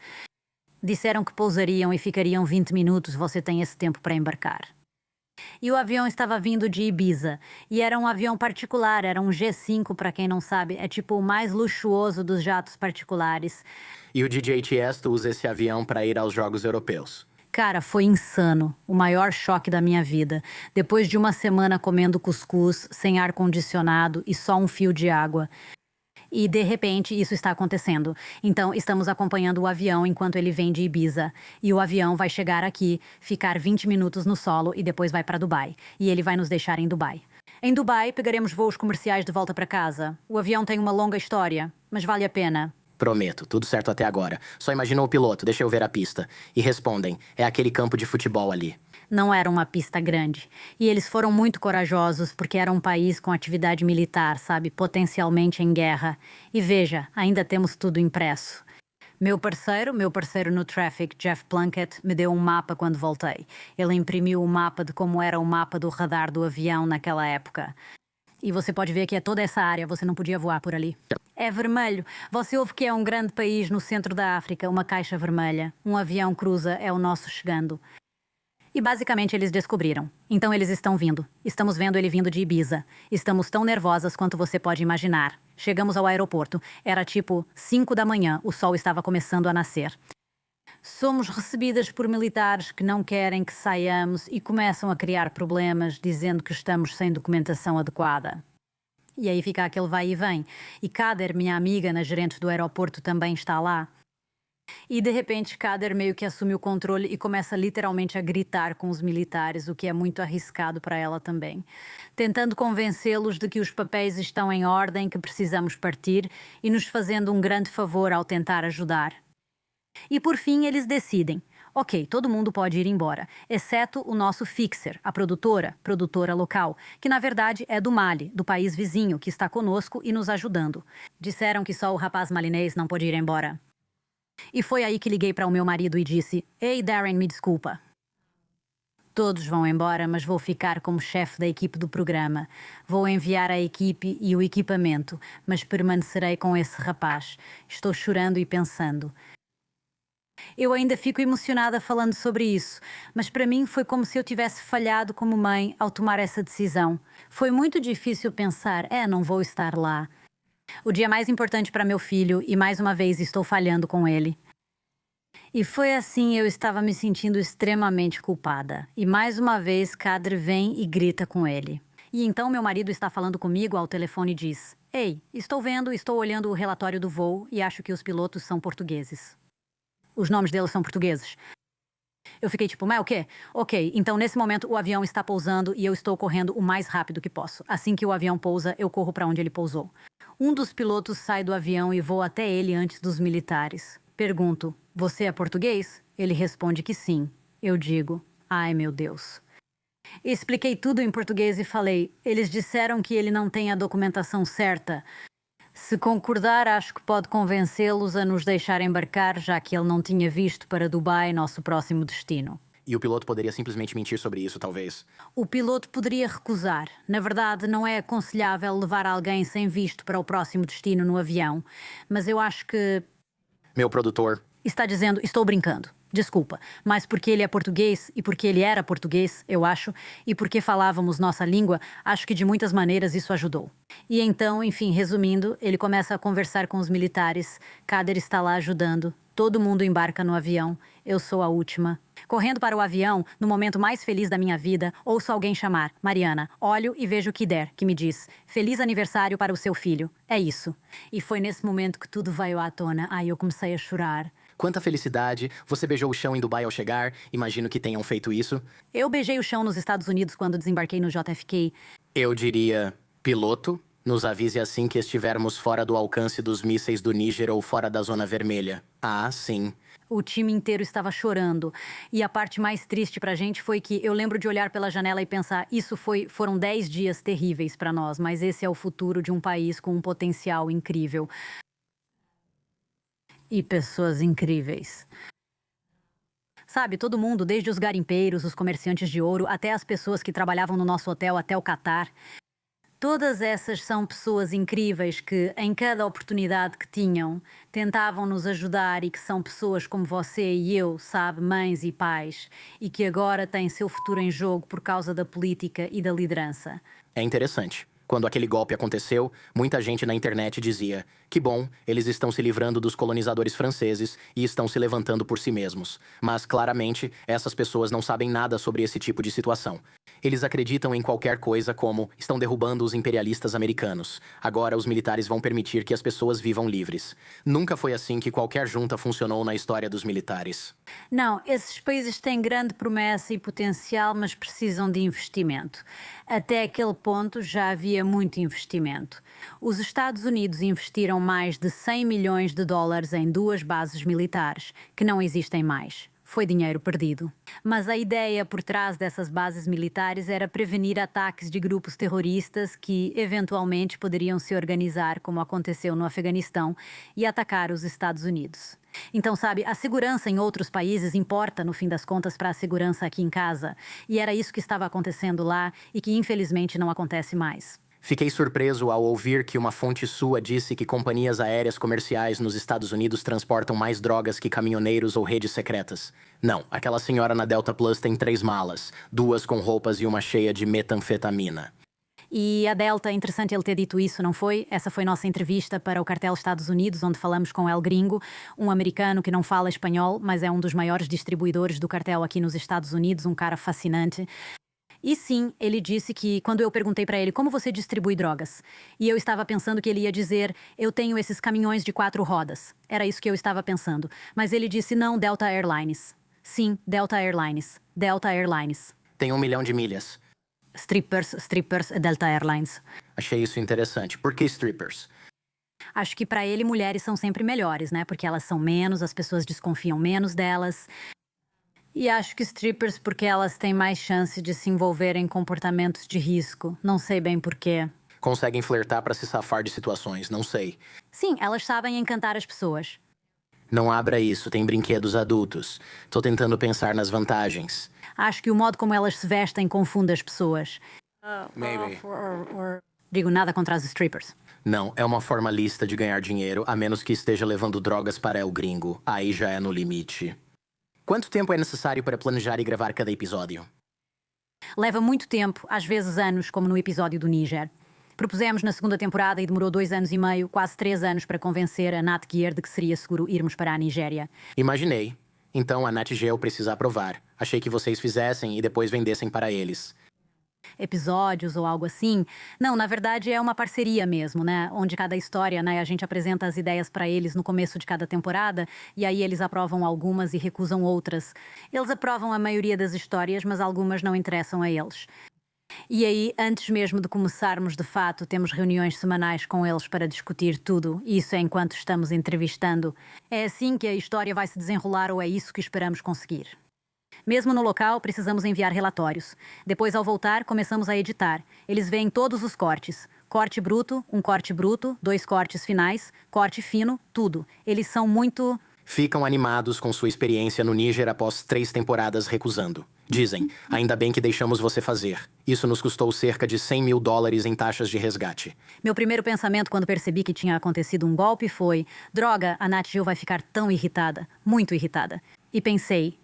Disseram que pousariam e ficariam 20 minutos, você tem esse tempo para embarcar. E o avião estava vindo de Ibiza, e era um avião particular, era um G5 para quem não sabe, é tipo o mais luxuoso dos jatos particulares. E o DJ Tiesto usa esse avião para ir aos Jogos Europeus. Cara, foi insano. O maior choque da minha vida. Depois de uma semana comendo cuscuz, sem ar-condicionado e só um fio de água. E, de repente, isso está acontecendo. Então, estamos acompanhando o avião enquanto ele vem de Ibiza. E o avião vai chegar aqui, ficar 20 minutos no solo e depois vai para Dubai. E ele vai nos deixar em Dubai. Em Dubai, pegaremos voos comerciais de volta para casa. O avião tem uma longa história, mas vale a pena. Prometo, tudo certo até agora. Só imagina o piloto, deixa eu ver a pista. E respondem, é aquele campo de futebol ali. Não era uma pista grande. E eles foram muito corajosos porque era um país com atividade militar, sabe? Potencialmente em guerra. E veja, ainda temos tudo impresso. Meu parceiro no Traffic, Jeff Plunkett, me deu um mapa quando voltei. Ele imprimiu o mapa de como era o mapa do radar do avião naquela época. E você pode ver que é toda essa área, você não podia voar por ali. É vermelho. Você ouve que é um grande país no centro da África, uma caixa vermelha. Um avião cruza, é o nosso chegando. E basicamente eles descobriram. Então eles estão vindo. Estamos vendo ele vindo de Ibiza. Estamos tão nervosas quanto você pode imaginar. Chegamos ao aeroporto. Era tipo 5 da manhã, o sol estava começando a nascer. Somos recebidas por militares que não querem que saiamos e começam a criar problemas, dizendo que estamos sem documentação adequada. E aí fica aquele vai e vem. E Kader, minha amiga na gerente do aeroporto, também está lá. E de repente Kader meio que assume o controle e começa literalmente a gritar com os militares, o que é muito arriscado para ela também. Tentando convencê-los de que os papéis estão em ordem, que precisamos partir e nos fazendo um grande favor ao tentar ajudar. E por fim eles decidem, ok, todo mundo pode ir embora, exceto o nosso fixer, a produtora local, que na verdade é do Mali, do país vizinho, que está conosco e nos ajudando. Disseram que só o rapaz malinês não pode ir embora. E foi aí que liguei para o meu marido e disse, ei Darren, me desculpa. Todos vão embora, mas vou ficar como chefe da equipe do programa. Vou enviar a equipe e o equipamento, mas permanecerei com esse rapaz. Estou chorando e pensando. Eu ainda fico emocionada falando sobre isso, mas para mim foi como se eu tivesse falhado como mãe ao tomar essa decisão. Foi muito difícil pensar, não vou estar lá. O dia mais importante para meu filho e mais uma vez estou falhando com ele. E foi assim, eu estava me sentindo extremamente culpada. E mais uma vez, Kadr vem e grita com ele. E então meu marido está falando comigo ao telefone e diz: Ei, estou olhando o relatório do voo e acho que os pilotos são portugueses. Os nomes deles são portugueses. Eu fiquei tipo, mas o quê? Ok, então nesse momento o avião está pousando e eu estou correndo o mais rápido que posso. Assim que o avião pousa, eu corro para onde ele pousou. Um dos pilotos sai do avião e vou até ele antes dos militares. Pergunto, você é português? Ele responde que sim. Eu digo, ai meu Deus. Expliquei tudo em português e falei, eles disseram que ele não tem a documentação certa. Se concordar, acho que pode convencê-los a nos deixar embarcar, já que ele não tinha visto para Dubai, nosso próximo destino. E o piloto poderia simplesmente mentir sobre isso, talvez. O piloto poderia recusar. Na verdade, não é aconselhável levar alguém sem visto para o próximo destino no avião. Mas eu acho que... Meu produtor está dizendo, estou brincando. Desculpa, mas porque ele é português e porque ele era português, eu acho, e porque falávamos nossa língua, acho que de muitas maneiras isso ajudou. E então, enfim, resumindo, ele começa a conversar com os militares, Kadr está lá ajudando, todo mundo embarca no avião, eu sou a última. Correndo para o avião, no momento mais feliz da minha vida, ouço alguém chamar, Mariana, olho e vejo Kider, que me diz, feliz aniversário para o seu filho, é isso. E foi nesse momento que tudo veio à tona, eu comecei a chorar. Quanta felicidade! Você beijou o chão em Dubai ao chegar? Imagino que tenham feito isso. Eu beijei o chão nos Estados Unidos quando desembarquei no JFK. Eu diria, piloto, nos avise assim que estivermos fora do alcance dos mísseis do Níger ou fora da zona vermelha. Ah, sim. O time inteiro estava chorando. E a parte mais triste pra gente foi que eu lembro de olhar pela janela e pensar, foram 10 dias terríveis pra nós, mas esse é o futuro de um país com um potencial incrível. E pessoas incríveis. Sabe, todo mundo, desde os garimpeiros, os comerciantes de ouro, até as pessoas que trabalhavam no nosso hotel, até o Catar. Todas essas são pessoas incríveis que, em cada oportunidade que tinham, tentavam nos ajudar e que são pessoas como você e eu, sabe, mães e pais, e que agora têm seu futuro em jogo por causa da política e da liderança. É interessante. Quando aquele golpe aconteceu, muita gente na internet dizia: que bom, eles estão se livrando dos colonizadores franceses e estão se levantando por si mesmos. Mas, claramente, essas pessoas não sabem nada sobre esse tipo de situação. Eles acreditam em qualquer coisa como estão derrubando os imperialistas americanos. Agora os militares vão permitir que as pessoas vivam livres. Nunca foi assim que qualquer junta funcionou na história dos militares. Não, esses países têm grande promessa e potencial, mas precisam de investimento. Até aquele ponto já havia muito investimento. Os Estados Unidos investiram mais de 100 milhões de dólares em 2 bases militares, que não existem mais. Foi dinheiro perdido. Mas a ideia por trás dessas bases militares era prevenir ataques de grupos terroristas que, eventualmente, poderiam se organizar, como aconteceu no Afeganistão, e atacar os Estados Unidos. Então, sabe, a segurança em outros países importa, no fim das contas, para a segurança aqui em casa. E era isso que estava acontecendo lá e que, infelizmente, não acontece mais. Fiquei surpreso ao ouvir que uma fonte sua disse que companhias aéreas comerciais nos Estados Unidos transportam mais drogas que caminhoneiros ou redes secretas. Não, aquela senhora na Delta Plus tem 3 malas, 2 com roupas e uma cheia de metanfetamina. E a Delta, é interessante ele ter dito isso, não foi? Essa foi nossa entrevista para o cartel Estados Unidos, onde falamos com El Gringo, um americano que não fala espanhol, mas é um dos maiores distribuidores do cartel aqui nos Estados Unidos, um cara fascinante. E sim, ele disse que, quando eu perguntei para ele como você distribui drogas, e eu estava pensando que ele ia dizer, eu tenho esses caminhões de 4 rodas. Era isso que eu estava pensando. Mas ele disse, não, Delta Airlines. Sim, Delta Airlines. Delta Airlines. Tem 1 milhão de milhas. Strippers, Delta Airlines. Achei isso interessante. Por que strippers? Acho que para ele mulheres são sempre melhores, né? Porque elas são menos, as pessoas desconfiam menos delas. E acho que strippers porque elas têm mais chance de se envolver em comportamentos de risco. Não sei bem porquê. Conseguem flertar para se safar de situações, não sei. Sim, elas sabem encantar as pessoas. Não abra isso, tem brinquedos adultos. Tô tentando pensar nas vantagens. Acho que o modo como elas se vestem confunde as pessoas. Maybe. Digo nada contra as strippers. Não, é uma formalista de ganhar dinheiro, a menos que esteja levando drogas para El Gringo. Aí já é no limite. Quanto tempo é necessário para planejar e gravar cada episódio? Leva muito tempo, às vezes anos, como no episódio do Níger. Propusemos na segunda temporada e demorou 2 anos e meio, quase 3 anos, para convencer a Nat Gear de que seria seguro irmos para a Nigéria. Imaginei. Então a Nat Geo precisa aprovar. Achei que vocês fizessem e depois vendessem para eles. Episódios ou algo assim. Não, na verdade é uma parceria mesmo, né? Onde cada história, né? A gente apresenta as ideias para eles no começo de cada temporada e aí eles aprovam algumas e recusam outras. Eles aprovam a maioria das histórias, mas algumas não interessam a eles. E aí, antes mesmo de começarmos de fato, temos reuniões semanais com eles para discutir tudo. Isso é enquanto estamos entrevistando. É assim que a história vai se desenrolar ou é isso que esperamos conseguir. Mesmo no local, precisamos enviar relatórios. Depois, ao voltar, começamos a editar. Eles veem todos os cortes. Corte bruto, um corte bruto, 2 cortes finais, corte fino, tudo. Eles são muito... Ficam animados com sua experiência no Níger após 3 temporadas recusando. Dizem, ainda bem que deixamos você fazer. Isso nos custou cerca de $100 mil em taxas de resgate. Meu primeiro pensamento quando percebi que tinha acontecido um golpe foi: droga, a Nat Geo vai ficar tão irritada, muito irritada. E pensei,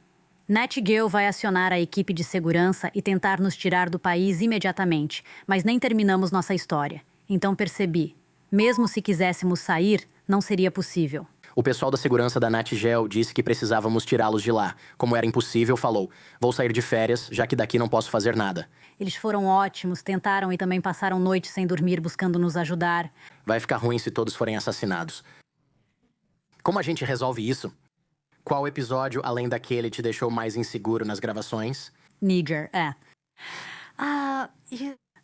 Nat Geo vai acionar a equipe de segurança e tentar nos tirar do país imediatamente, mas nem terminamos nossa história. Então percebi, mesmo se quiséssemos sair, não seria possível. O pessoal da segurança da Nat Geo disse que precisávamos tirá-los de lá. Como era impossível, falou, vou sair de férias, já que daqui não posso fazer nada. Eles foram ótimos, tentaram e também passaram noites sem dormir buscando nos ajudar. Vai ficar ruim se todos forem assassinados. Como a gente resolve isso? Qual episódio, além daquele, te deixou mais inseguro nas gravações? Níger, é.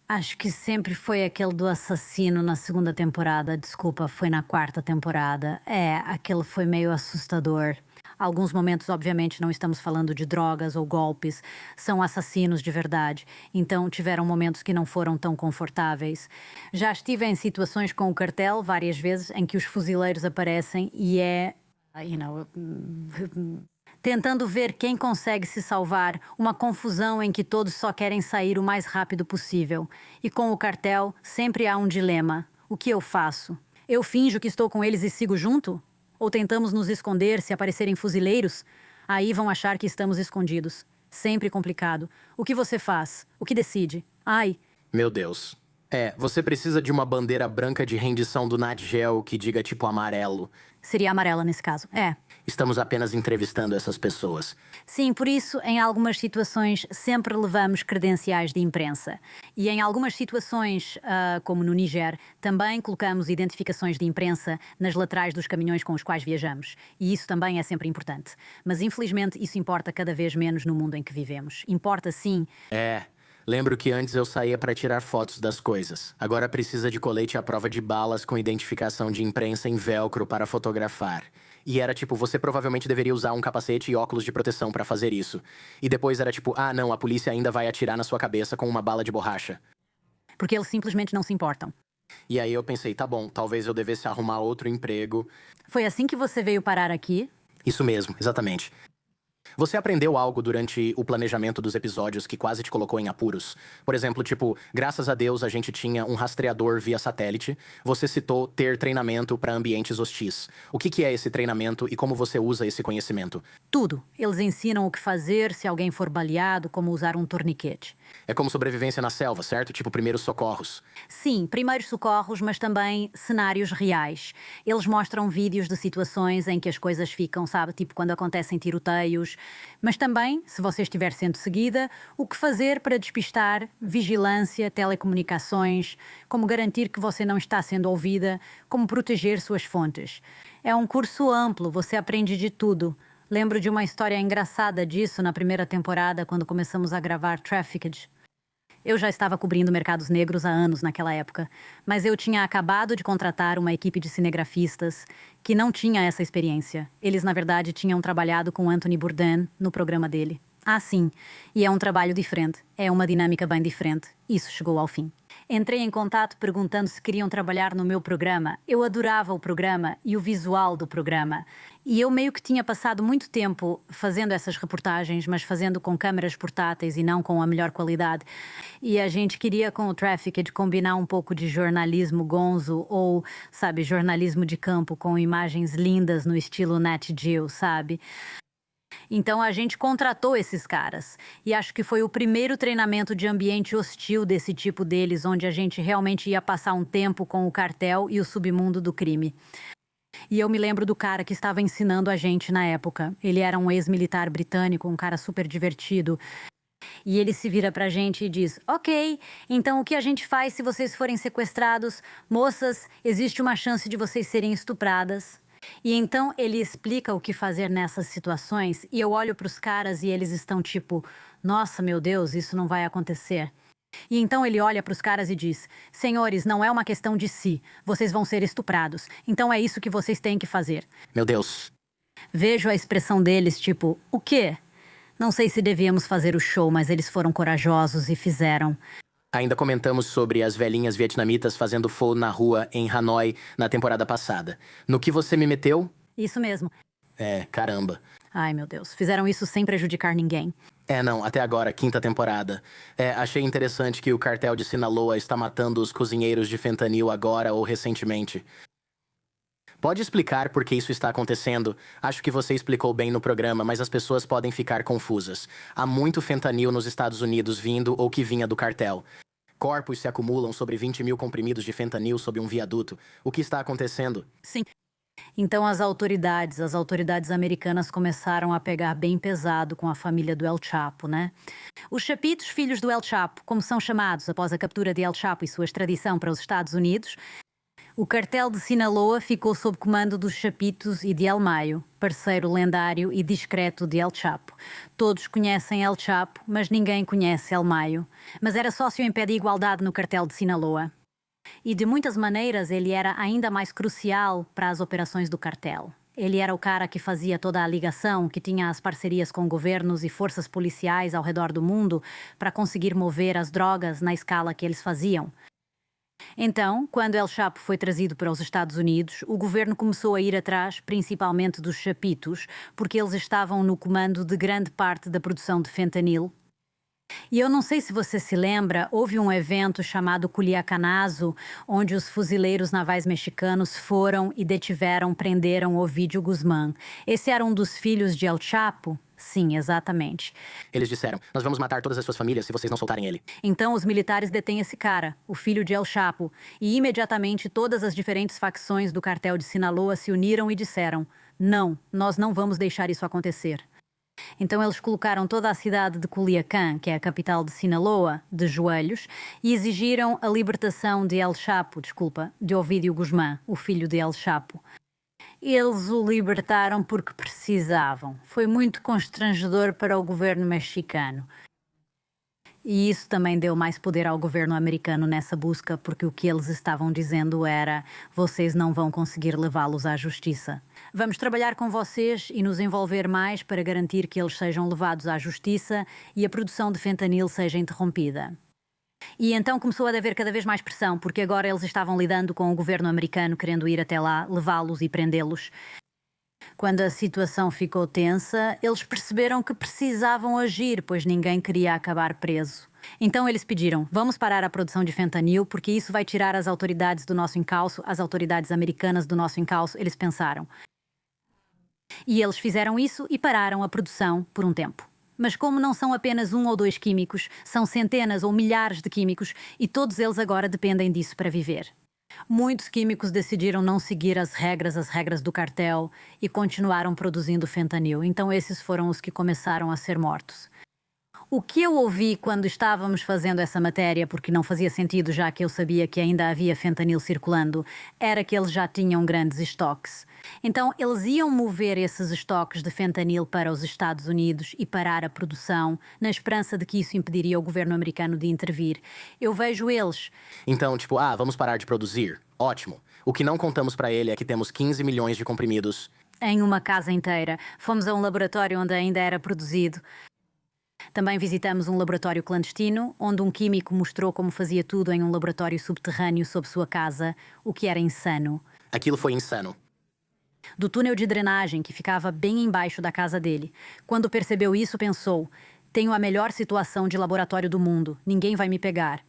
Acho que sempre foi aquele do assassino na segunda temporada. Desculpa, foi na 4ª temporada. Aquele foi meio assustador. Alguns momentos, obviamente, não estamos falando de drogas ou golpes. São assassinos de verdade. Então, tiveram momentos que não foram tão confortáveis. Já estive em situações com o cartel várias vezes em que os fuzileiros aparecem e tentando ver quem consegue se salvar, uma confusão em que todos só querem sair o mais rápido possível. E com o cartel, sempre há um dilema. O que eu faço? Eu finjo que estou com eles e sigo junto? Ou tentamos nos esconder se aparecerem fuzileiros? Aí vão achar que estamos escondidos. Sempre complicado. O que você faz? O que decide? Ai. Meu Deus. Você precisa de uma bandeira branca de rendição do Nat Geo que diga tipo amarelo. Seria amarela nesse caso, Estamos apenas entrevistando essas pessoas. Sim, por isso, em algumas situações, sempre levamos credenciais de imprensa. E em algumas situações, como no Níger, também colocamos identificações de imprensa nas laterais dos caminhões com os quais viajamos. E isso também é sempre importante. Mas, infelizmente, isso importa cada vez menos no mundo em que vivemos. Importa, sim. Lembro que antes eu saía para tirar fotos das coisas. Agora precisa de colete à prova de balas com identificação de imprensa em velcro para fotografar. E era tipo, você provavelmente deveria usar um capacete e óculos de proteção para fazer isso. E depois era tipo, não, a polícia ainda vai atirar na sua cabeça com uma bala de borracha. Porque eles simplesmente não se importam. E aí eu pensei, tá bom, talvez eu devesse arrumar outro emprego. Foi assim que você veio parar aqui? Isso mesmo, exatamente. Você aprendeu algo durante o planejamento dos episódios que quase te colocou em apuros? Por exemplo, tipo, graças a Deus a gente tinha um rastreador via satélite. Você citou ter treinamento para ambientes hostis. O que é esse treinamento e como você usa esse conhecimento? Tudo. Eles ensinam o que fazer se alguém for baleado, como usar um torniquete. É como sobrevivência na selva, certo? Tipo, primeiros socorros. Sim, primeiros socorros, mas também cenários reais. Eles mostram vídeos de situações em que as coisas ficam, sabe? Tipo quando acontecem tiroteios. Mas também, se você estiver sendo seguida, o que fazer para despistar, vigilância, telecomunicações, como garantir que você não está sendo ouvida, como proteger suas fontes. É um curso amplo, você aprende de tudo. Lembro de uma história engraçada disso na primeira temporada, quando começamos a gravar Trafficked. Eu já estava cobrindo mercados negros há anos naquela época, mas eu tinha acabado de contratar uma equipe de cinegrafistas que não tinha essa experiência. Eles, na verdade, tinham trabalhado com Anthony Bourdain no programa dele. Ah, sim. E é um trabalho diferente. É uma dinâmica bem diferente. Isso chegou ao fim. Entrei em contato perguntando se queriam trabalhar no meu programa. Eu adorava o programa e o visual do programa. E eu meio que tinha passado muito tempo fazendo essas reportagens, mas fazendo com câmeras portáteis e não com a melhor qualidade. E a gente queria com o Trafficked combinar um pouco de jornalismo gonzo ou, sabe, jornalismo de campo com imagens lindas no estilo Nat Geo, sabe? Então a gente contratou esses caras. E acho que foi o primeiro treinamento de ambiente hostil desse tipo deles, onde a gente realmente ia passar um tempo com o cartel e o submundo do crime. E eu me lembro do cara que estava ensinando a gente na época. Ele era um ex-militar britânico, um cara super divertido. E ele se vira pra gente e diz: Ok, então o que a gente faz se vocês forem sequestrados? Moças, existe uma chance de vocês serem estupradas. E então ele explica o que fazer nessas situações e eu olho pros caras e eles estão tipo: Nossa, meu Deus, isso não vai acontecer. E então ele olha pros caras e diz: Senhores, não é uma questão de si. Vocês vão ser estuprados. Então é isso que vocês têm que fazer. Meu Deus. Vejo a expressão deles tipo: O quê? Não sei se devíamos fazer o show, mas eles foram corajosos e fizeram. Ainda comentamos sobre as velhinhas vietnamitas fazendo fogo na rua em Hanoi na temporada passada. No que você me meteu? Isso mesmo. Caramba. Ai, meu Deus. Fizeram isso sem prejudicar ninguém. Não, até agora, quinta temporada. Achei interessante que o cartel de Sinaloa está matando os cozinheiros de fentanil agora ou recentemente. Pode explicar por que isso está acontecendo? Acho que você explicou bem no programa, mas as pessoas podem ficar confusas. Há muito fentanil nos Estados Unidos vindo ou que vinha do cartel. Corpos se acumulam sobre 20 mil comprimidos de fentanil sob um viaduto. O que está acontecendo? Sim. Então as autoridades americanas começaram a pegar bem pesado com a família do El Chapo, né? Os Chapitos, filhos do El Chapo, como são chamados após a captura de El Chapo e sua extradição para os Estados Unidos, o cartel de Sinaloa ficou sob comando dos Chapitos e de El Mayo, parceiro lendário e discreto de El Chapo. Todos conhecem El Chapo, mas ninguém conhece El Mayo. Mas era sócio em pé de igualdade no cartel de Sinaloa. E de muitas maneiras ele era ainda mais crucial para as operações do cartel. Ele era o cara que fazia toda a ligação, que tinha as parcerias com governos e forças policiais ao redor do mundo para conseguir mover as drogas na escala que eles faziam. Então, quando El Chapo foi trazido para os Estados Unidos, o governo começou a ir atrás, principalmente dos Chapitos, porque eles estavam no comando de grande parte da produção de fentanil. E eu não sei se você se lembra, houve um evento chamado Culiacanazo, onde os fuzileiros navais mexicanos foram e prenderam Ovidio Guzmán. Esse era um dos filhos de El Chapo? Sim, exatamente. Eles disseram: Nós vamos matar todas as suas famílias se vocês não soltarem ele. Então os militares detêm esse cara, o filho de El Chapo, e imediatamente todas as diferentes facções do cartel de Sinaloa se uniram e disseram: Não, nós não vamos deixar isso acontecer. Então eles colocaram toda a cidade de Culiacán, que é a capital de Sinaloa, de joelhos, e exigiram a libertação de de Ovidio Guzmán, o filho de El Chapo. Eles o libertaram porque precisavam. Foi muito constrangedor para o governo mexicano. E isso também deu mais poder ao governo americano nessa busca, porque o que eles estavam dizendo era: vocês não vão conseguir levá-los à justiça. Vamos trabalhar com vocês e nos envolver mais para garantir que eles sejam levados à justiça e a produção de fentanil seja interrompida. E então começou a haver cada vez mais pressão, porque agora eles estavam lidando com o governo americano querendo ir até lá, levá-los e prendê-los. Quando a situação ficou tensa, eles perceberam que precisavam agir, pois ninguém queria acabar preso. Então eles pediram: vamos parar a produção de fentanil, porque isso vai tirar as autoridades do nosso encalço, as autoridades americanas do nosso encalço, eles pensaram. E eles fizeram isso e pararam a produção por um tempo. Mas como não são apenas 1 ou 2 químicos, são centenas ou milhares de químicos e todos eles agora dependem disso para viver. Muitos químicos decidiram não seguir as regras do cartel e continuaram produzindo fentanil. Então esses foram os que começaram a ser mortos. O que eu ouvi quando estávamos fazendo essa matéria, porque não fazia sentido já que eu sabia que ainda havia fentanil circulando, era que eles já tinham grandes estoques. Então eles iam mover esses estoques de fentanil para os Estados Unidos e parar a produção, na esperança de que isso impediria o governo americano de intervir. Eu vejo eles... Então, vamos parar de produzir? Ótimo. O que não contamos para ele é que temos 15 milhões de comprimidos. Em uma casa inteira. Fomos a um laboratório onde ainda era produzido. Também visitamos um laboratório clandestino, onde um químico mostrou como fazia tudo em um laboratório subterrâneo sob sua casa, o que era insano. Aquilo foi insano. Do túnel de drenagem que ficava bem embaixo da casa dele. Quando percebeu isso, pensou: tenho a melhor situação de laboratório do mundo, ninguém vai me pegar.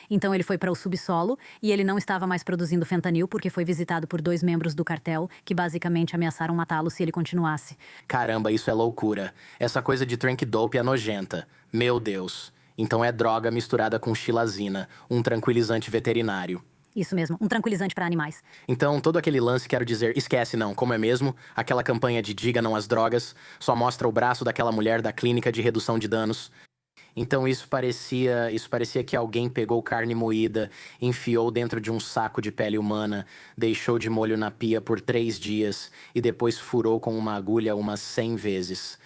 Então ele foi para o subsolo e ele não estava mais produzindo fentanil porque foi visitado por 2 membros do cartel que basicamente ameaçaram matá-lo se ele continuasse. Caramba, isso é loucura. Essa coisa de trank dope é nojenta. Meu Deus. Então é droga misturada com xilazina, um tranquilizante veterinário. Isso mesmo, um tranquilizante para animais. Então, todo aquele lance, quero dizer, esquece não, como é mesmo? Aquela campanha de diga não às drogas, só mostra o braço daquela mulher da clínica de redução de danos. Então isso parecia que alguém pegou carne moída, enfiou dentro de um saco de pele humana, deixou de molho na pia por 3 dias e depois furou com uma agulha umas 100 vezes.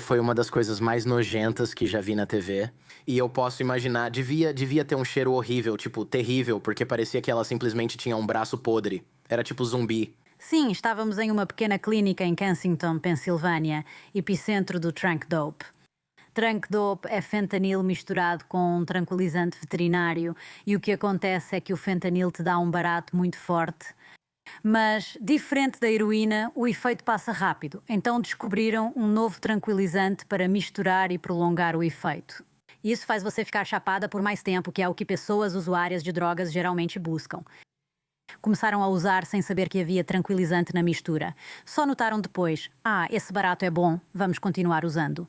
Foi uma das coisas mais nojentas que já vi na TV. E eu posso imaginar, devia ter um cheiro horrível, tipo, terrível, porque parecia que ela simplesmente tinha um braço podre. Era tipo zumbi. Sim, estávamos em uma pequena clínica em Kensington, Pensilvânia, epicentro do Trank Dope. Trank Dope é fentanil misturado com um tranquilizante veterinário e o que acontece é que o fentanil te dá um barato muito forte. Mas, diferente da heroína, o efeito passa rápido, então descobriram um novo tranquilizante para misturar e prolongar o efeito. Isso faz você ficar chapada por mais tempo, que é o que pessoas usuárias de drogas geralmente buscam. Começaram a usar sem saber que havia tranquilizante na mistura. Só notaram depois: esse barato é bom, vamos continuar usando.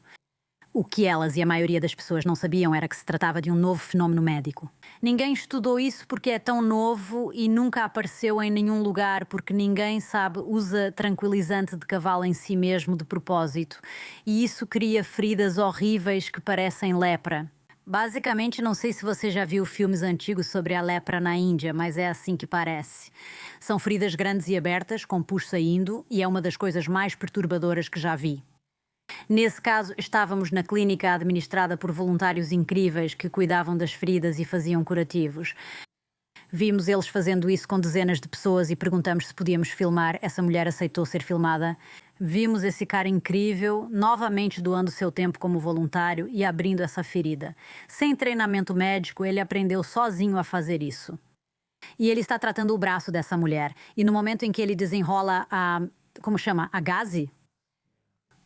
O que elas e a maioria das pessoas não sabiam era que se tratava de um novo fenómeno médico. Ninguém estudou isso porque é tão novo e nunca apareceu em nenhum lugar porque ninguém usa tranquilizante de cavalo em si mesmo de propósito. E isso cria feridas horríveis que parecem lepra. Basicamente, não sei se você já viu filmes antigos sobre a lepra na Índia, mas é assim que parece. São feridas grandes e abertas, com pus saindo, e é uma das coisas mais perturbadoras que já vi. Nesse caso, estávamos na clínica administrada por voluntários incríveis que cuidavam das feridas e faziam curativos. Vimos eles fazendo isso com dezenas de pessoas e perguntamos se podíamos filmar. Essa mulher aceitou ser filmada. Vimos esse cara incrível novamente doando seu tempo como voluntário e abrindo essa ferida. Sem treinamento médico, ele aprendeu sozinho a fazer isso. E ele está tratando o braço dessa mulher. E no momento em que ele desenrola a gaze?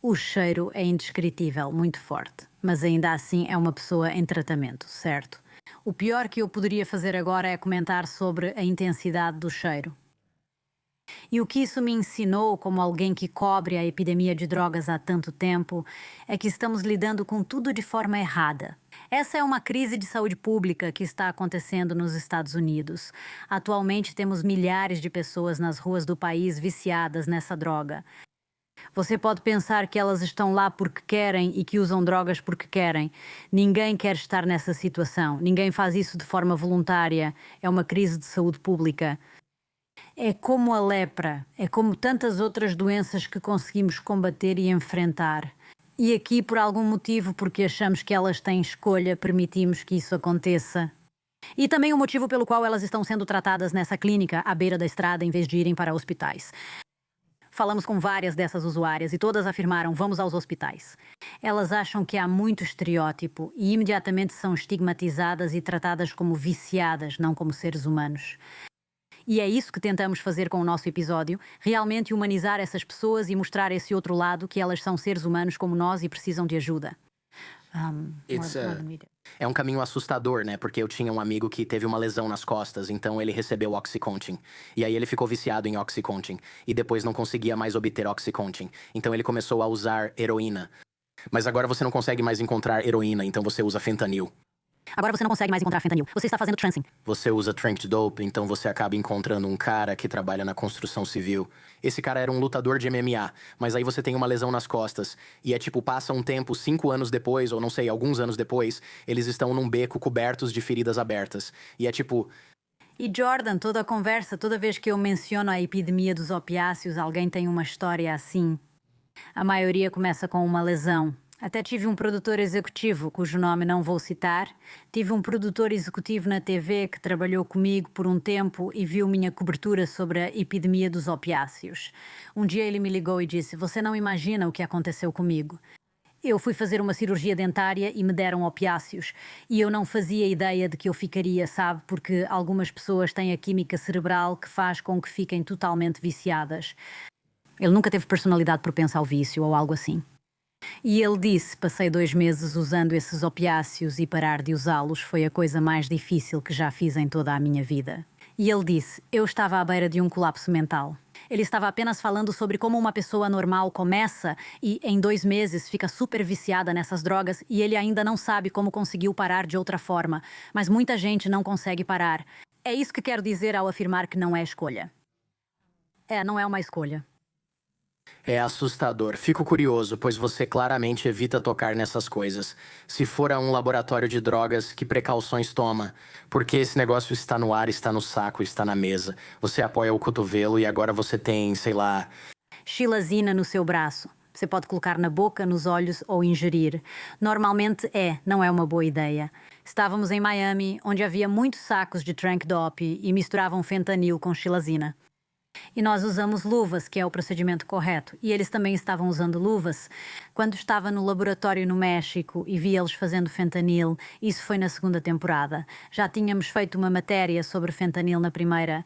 O cheiro é indescritível, muito forte, mas ainda assim é uma pessoa em tratamento, certo? O pior que eu poderia fazer agora é comentar sobre a intensidade do cheiro. E o que isso me ensinou, como alguém que cobre a epidemia de drogas há tanto tempo, é que estamos lidando com tudo de forma errada. Essa é uma crise de saúde pública que está acontecendo nos Estados Unidos. Atualmente temos milhares de pessoas nas ruas do país viciadas nessa droga. Você pode pensar que elas estão lá porque querem e que usam drogas porque querem. Ninguém quer estar nessa situação. Ninguém faz isso de forma voluntária. É uma crise de saúde pública. É como a lepra. É como tantas outras doenças que conseguimos combater e enfrentar. E aqui, por algum motivo, porque achamos que elas têm escolha, permitimos que isso aconteça. E também o motivo pelo qual elas estão sendo tratadas nessa clínica, à beira da estrada, em vez de irem para hospitais. Falamos com várias dessas usuárias e todas afirmaram: vamos aos hospitais. Elas acham que há muito estereótipo e imediatamente são estigmatizadas e tratadas como viciadas, não como seres humanos. E é isso que tentamos fazer com o nosso episódio, realmente humanizar essas pessoas e mostrar esse outro lado, que elas são seres humanos como nós e precisam de ajuda. É um caminho assustador, né? Porque eu tinha um amigo que teve uma lesão nas costas, então ele recebeu Oxycontin. E aí ele ficou viciado em Oxycontin. E depois não conseguia mais obter Oxycontin. Então ele começou a usar heroína. Mas agora você não consegue mais encontrar heroína, então você usa fentanil. Agora você não consegue mais encontrar fentanil. Você está fazendo trancing. Você usa tranked dope, então você acaba encontrando um cara que trabalha na construção civil. Esse cara era um lutador de MMA, mas aí você tem uma lesão nas costas. E é tipo, passa um tempo, 5 anos depois, ou não sei, alguns anos depois, eles estão num beco cobertos de feridas abertas. E é tipo... E Jordan, toda a conversa, toda vez que eu menciono a epidemia dos opiáceos, alguém tem uma história assim. A maioria começa com uma lesão. Até tive um produtor executivo, cujo nome não vou citar. Tive um produtor executivo na TV que trabalhou comigo por um tempo e viu minha cobertura sobre a epidemia dos opiáceos. Um dia ele me ligou e disse: você não imagina o que aconteceu comigo. Eu fui fazer uma cirurgia dentária e me deram opiáceos. E eu não fazia ideia de que eu ficaria, sabe? Porque algumas pessoas têm a química cerebral que faz com que fiquem totalmente viciadas. Ele nunca teve personalidade propensa ao vício ou algo assim. E ele disse: passei 2 meses usando esses opiáceos e parar de usá-los foi a coisa mais difícil que já fiz em toda a minha vida. E ele disse: eu estava à beira de um colapso mental. Ele estava apenas falando sobre como uma pessoa normal começa e, em 2 meses, fica super viciada nessas drogas e ele ainda não sabe como conseguiu parar de outra forma. Mas muita gente não consegue parar. É isso que quero dizer ao afirmar que não é escolha. Não é uma escolha. É assustador. Fico curioso, pois você claramente evita tocar nessas coisas. Se for a um laboratório de drogas, que precauções toma? Porque esse negócio está no ar, está no saco, está na mesa. Você apoia o cotovelo e agora você tem, sei lá... Xilazina no seu braço. Você pode colocar na boca, nos olhos ou ingerir. Normalmente não é uma boa ideia. Estávamos em Miami, onde havia muitos sacos de Trank Dop e misturavam fentanil com xilazina. E nós usamos luvas, que é o procedimento correto. E eles também estavam usando luvas. Quando estava no laboratório no México e vi eles fazendo fentanil, isso foi na 2ª temporada. Já tínhamos feito uma matéria sobre fentanil na primeira.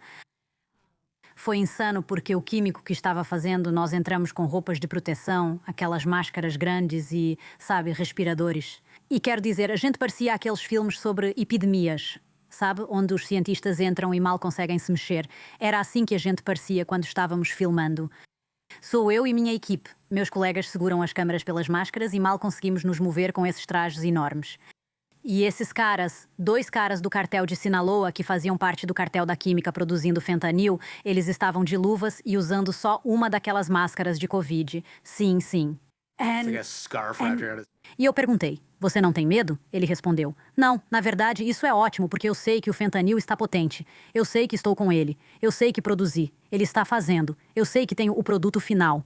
Foi insano porque o químico que estava fazendo, nós entramos com roupas de proteção, aquelas máscaras grandes e, sabe, respiradores. E quero dizer, a gente parecia aqueles filmes sobre epidemias. Sabe, onde os cientistas entram e mal conseguem se mexer. Era assim que a gente parecia quando estávamos filmando. Sou eu e minha equipe. Meus colegas seguram as câmaras pelas máscaras e mal conseguimos nos mover com esses trajes enormes. E esses caras, 2 caras do cartel de Sinaloa, que faziam parte do cartel da química produzindo fentanil, eles estavam de luvas e usando só uma daquelas máscaras de Covid. Sim, sim. E eu perguntei: você não tem medo? Ele respondeu: não, na verdade isso é ótimo porque eu sei que o fentanil está potente. Eu sei que estou com ele. Eu sei que produzi. Ele está fazendo. Eu sei que tenho o produto final.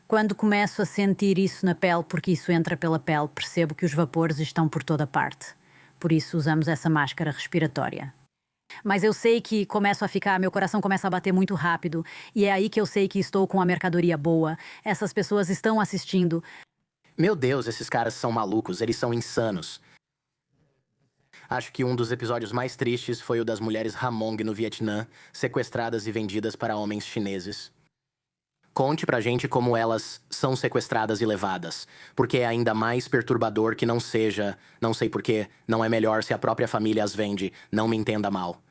Quando começo a sentir isso na pele, porque isso entra pela pele, percebo que os vapores estão por toda parte. Por isso usamos essa máscara respiratória. Mas eu sei que meu coração começa a bater muito rápido. E é aí que eu sei que estou com a mercadoria boa. Essas pessoas estão assistindo. Meu Deus, esses caras são malucos, eles são insanos. Acho que um dos episódios mais tristes foi o das mulheres Hmong no Vietnã, sequestradas e vendidas para homens chineses. Conte pra gente como elas são sequestradas e levadas, porque é ainda mais perturbador que não seja, não sei porquê, não é melhor se a própria família as vende, não me entenda mal.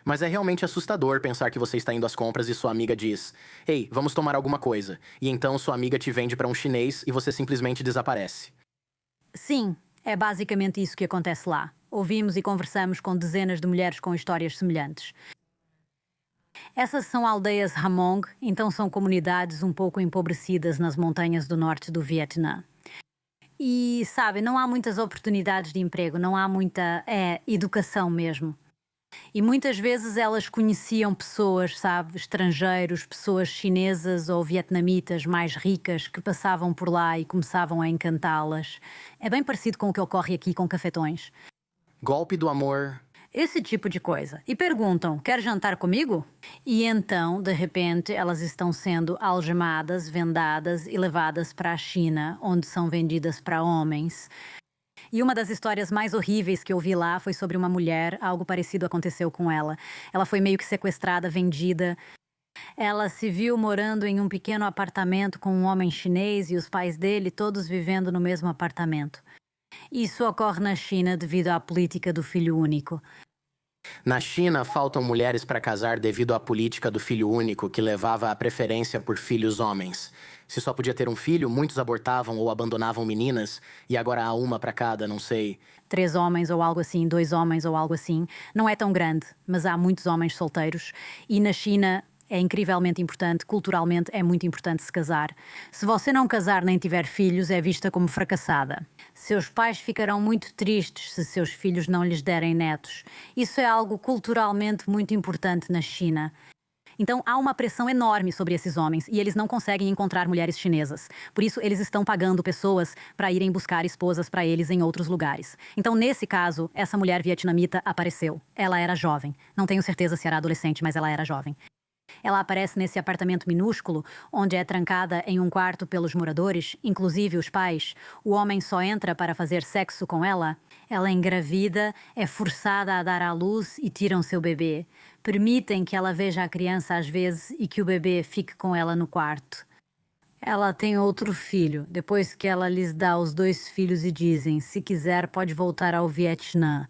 Mas é realmente assustador pensar que você está indo às compras e sua amiga diz: ei, vamos tomar alguma coisa. E então sua amiga te vende para um chinês e você simplesmente desaparece. Sim, é basicamente isso que acontece lá. Ouvimos e conversamos com dezenas de mulheres com histórias semelhantes. Essas são aldeias Hmong, então são comunidades um pouco empobrecidas nas montanhas do norte do Vietnã. E, sabe, não há muitas oportunidades de emprego, não há muita educação mesmo. E muitas vezes elas conheciam pessoas, sabe, estrangeiros, pessoas chinesas ou vietnamitas mais ricas que passavam por lá e começavam a encantá-las. É bem parecido com o que ocorre aqui com cafetões. Golpe do amor. Esse tipo de coisa. E perguntam: quer jantar comigo? E então, de repente, elas estão sendo algemadas, vendadas e levadas para a China, onde são vendidas para homens. E uma das histórias mais horríveis que eu vi lá foi sobre uma mulher. Algo parecido aconteceu com ela. Ela foi meio que sequestrada, vendida. Ela se viu morando em um pequeno apartamento com um homem chinês e os pais dele todos vivendo no mesmo apartamento. Isso ocorre na China devido à política do filho único. Na China, faltam mulheres para casar devido à política do filho único que levava à preferência por filhos homens. Se só podia ter um filho, muitos abortavam ou abandonavam meninas, e agora há uma para cada, não sei. 3 homens ou algo assim, 2 homens ou algo assim. Não é tão grande, mas há muitos homens solteiros. E na China é incrivelmente importante, culturalmente é muito importante se casar. Se você não casar nem tiver filhos, é vista como fracassada. Seus pais ficarão muito tristes se seus filhos não lhes derem netos. Isso é algo culturalmente muito importante na China. Então há uma pressão enorme sobre esses homens e eles não conseguem encontrar mulheres chinesas. Por isso eles estão pagando pessoas para irem buscar esposas para eles em outros lugares. Então nesse caso, essa mulher vietnamita apareceu. Ela era jovem. Não tenho certeza se era adolescente, mas ela era jovem. Ela aparece nesse apartamento minúsculo, onde é trancada em um quarto pelos moradores, inclusive os pais. O homem só entra para fazer sexo com ela. Ela engravida, é forçada a dar à luz e tiram seu bebê. Permitem que ela veja a criança às vezes e que o bebê fique com ela no quarto. Ela tem outro filho, depois que ela lhes dá os 2 filhos e dizem, se quiser pode voltar ao Vietnã.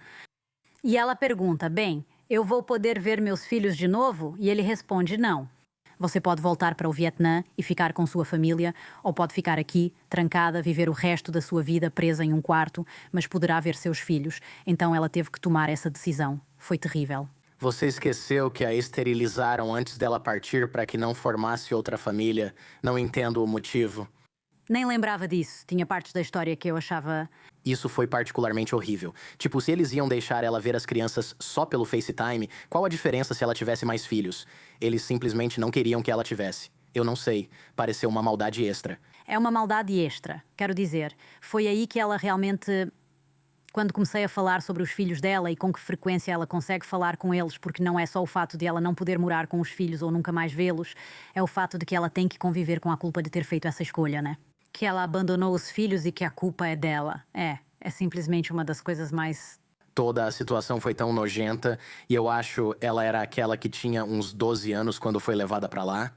E ela pergunta, bem, eu vou poder ver meus filhos de novo? E ele responde, não. Você pode voltar para o Vietnã e ficar com sua família, ou pode ficar aqui, trancada, viver o resto da sua vida presa em um quarto, mas poderá ver seus filhos. Então ela teve que tomar essa decisão. Foi terrível. Você esqueceu que a esterilizaram antes dela partir para que não formasse outra família? Não entendo o motivo. Nem lembrava disso. Tinha partes da história que eu achava... Isso foi particularmente horrível. Tipo, se eles iam deixar ela ver as crianças só pelo FaceTime, qual a diferença se ela tivesse mais filhos? Eles simplesmente não queriam que ela tivesse. Eu não sei. Pareceu uma maldade extra. É uma maldade extra, quero dizer. Foi aí que ela realmente... Quando comecei a falar sobre os filhos dela e com que frequência ela consegue falar com eles, porque não é só o fato de ela não poder morar com os filhos ou nunca mais vê-los, é o fato de que ela tem que conviver com a culpa de ter feito essa escolha, né? Que ela abandonou os filhos e que a culpa é dela. É simplesmente uma das coisas mais... Toda a situação foi tão nojenta e eu acho ela era aquela que tinha uns 12 anos quando foi levada pra lá.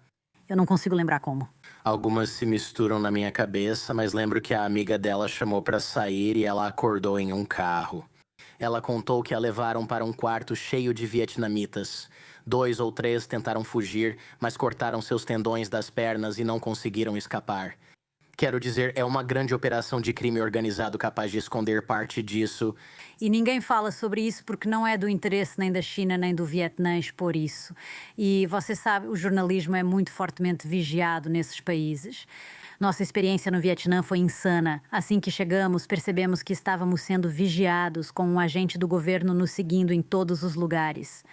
Eu não consigo lembrar como. Algumas se misturam na minha cabeça, mas lembro que a amiga dela chamou pra sair e ela acordou em um carro. Ela contou que a levaram para um quarto cheio de vietnamitas. 2 ou 3 tentaram fugir, mas cortaram seus tendões das pernas e não conseguiram escapar. Quero dizer, é uma grande operação de crime organizado capaz de esconder parte disso. E ninguém fala sobre isso porque não é do interesse nem da China nem do Vietnã expor isso. E você sabe, o jornalismo é muito fortemente vigiado nesses países. Nossa experiência no Vietnã foi insana. Assim que chegamos, percebemos que estávamos sendo vigiados, com um agente do governo nos seguindo em todos os lugares.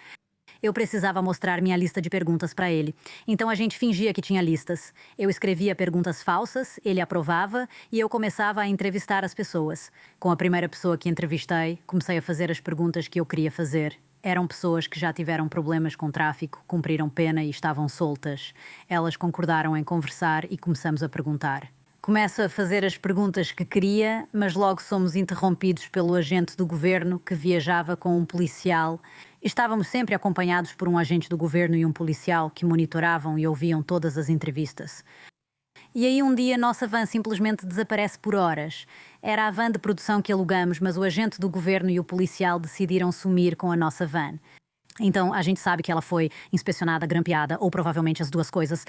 Eu precisava mostrar minha lista de perguntas para ele. Então a gente fingia que tinha listas. Eu escrevia perguntas falsas, ele aprovava e eu começava a entrevistar as pessoas. Com a primeira pessoa que entrevistei, comecei a fazer as perguntas que eu queria fazer. Eram pessoas que já tiveram problemas com tráfico, cumpriram pena e estavam soltas. Elas concordaram em conversar e começamos a perguntar. Começo a fazer as perguntas que queria, mas logo somos interrompidos pelo agente do governo que viajava com um policial. Estávamos sempre acompanhados por um agente do governo e um policial que monitoravam e ouviam todas as entrevistas. E aí um dia nossa van simplesmente desaparece por horas. Era a van de produção que alugamos, mas o agente do governo e o policial decidiram sumir com a nossa van. Então a gente sabe que ela foi inspecionada, grampeada, ou provavelmente as duas coisas.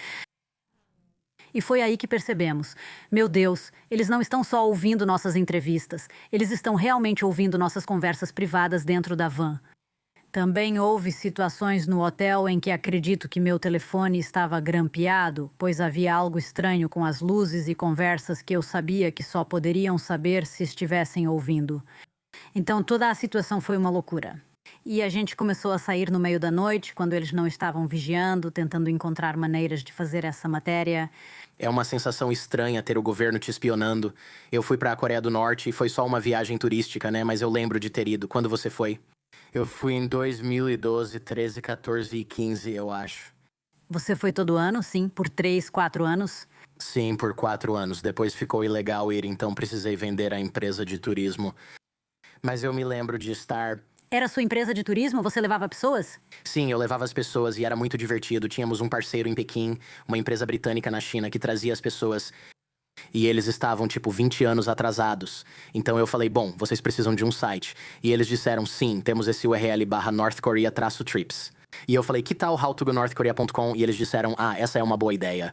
E foi aí que percebemos, meu Deus, eles não estão só ouvindo nossas entrevistas, eles estão realmente ouvindo nossas conversas privadas dentro da van. Também houve situações no hotel em que acredito que meu telefone estava grampeado, pois havia algo estranho com as luzes e conversas que eu sabia que só poderiam saber se estivessem ouvindo. Então toda a situação foi uma loucura. E a gente começou a sair no meio da noite, quando eles não estavam vigiando, tentando encontrar maneiras de fazer essa matéria. É uma sensação estranha ter o governo te espionando. Eu fui pra Coreia do Norte e foi só uma viagem turística, né? Mas eu lembro de ter ido. Quando você foi? Eu fui em 2012, 13, 14 e 15, eu acho. Você foi todo ano, sim? Por 3, 4 anos? Sim, por 4 anos. Depois ficou ilegal ir, então precisei vender a empresa de turismo. Mas eu me lembro de estar... Era sua empresa de turismo? Você levava pessoas? Sim, eu levava as pessoas e era muito divertido. Tínhamos um parceiro em Pequim, uma empresa britânica na China, que trazia as pessoas. E eles estavam, tipo, 20 anos atrasados. Então eu falei, bom, vocês precisam de um site. E eles disseram, sim, temos esse URL/North Korea-trips. E eu falei, que tal howtogonorthkorea.com? E eles disseram, essa é uma boa ideia.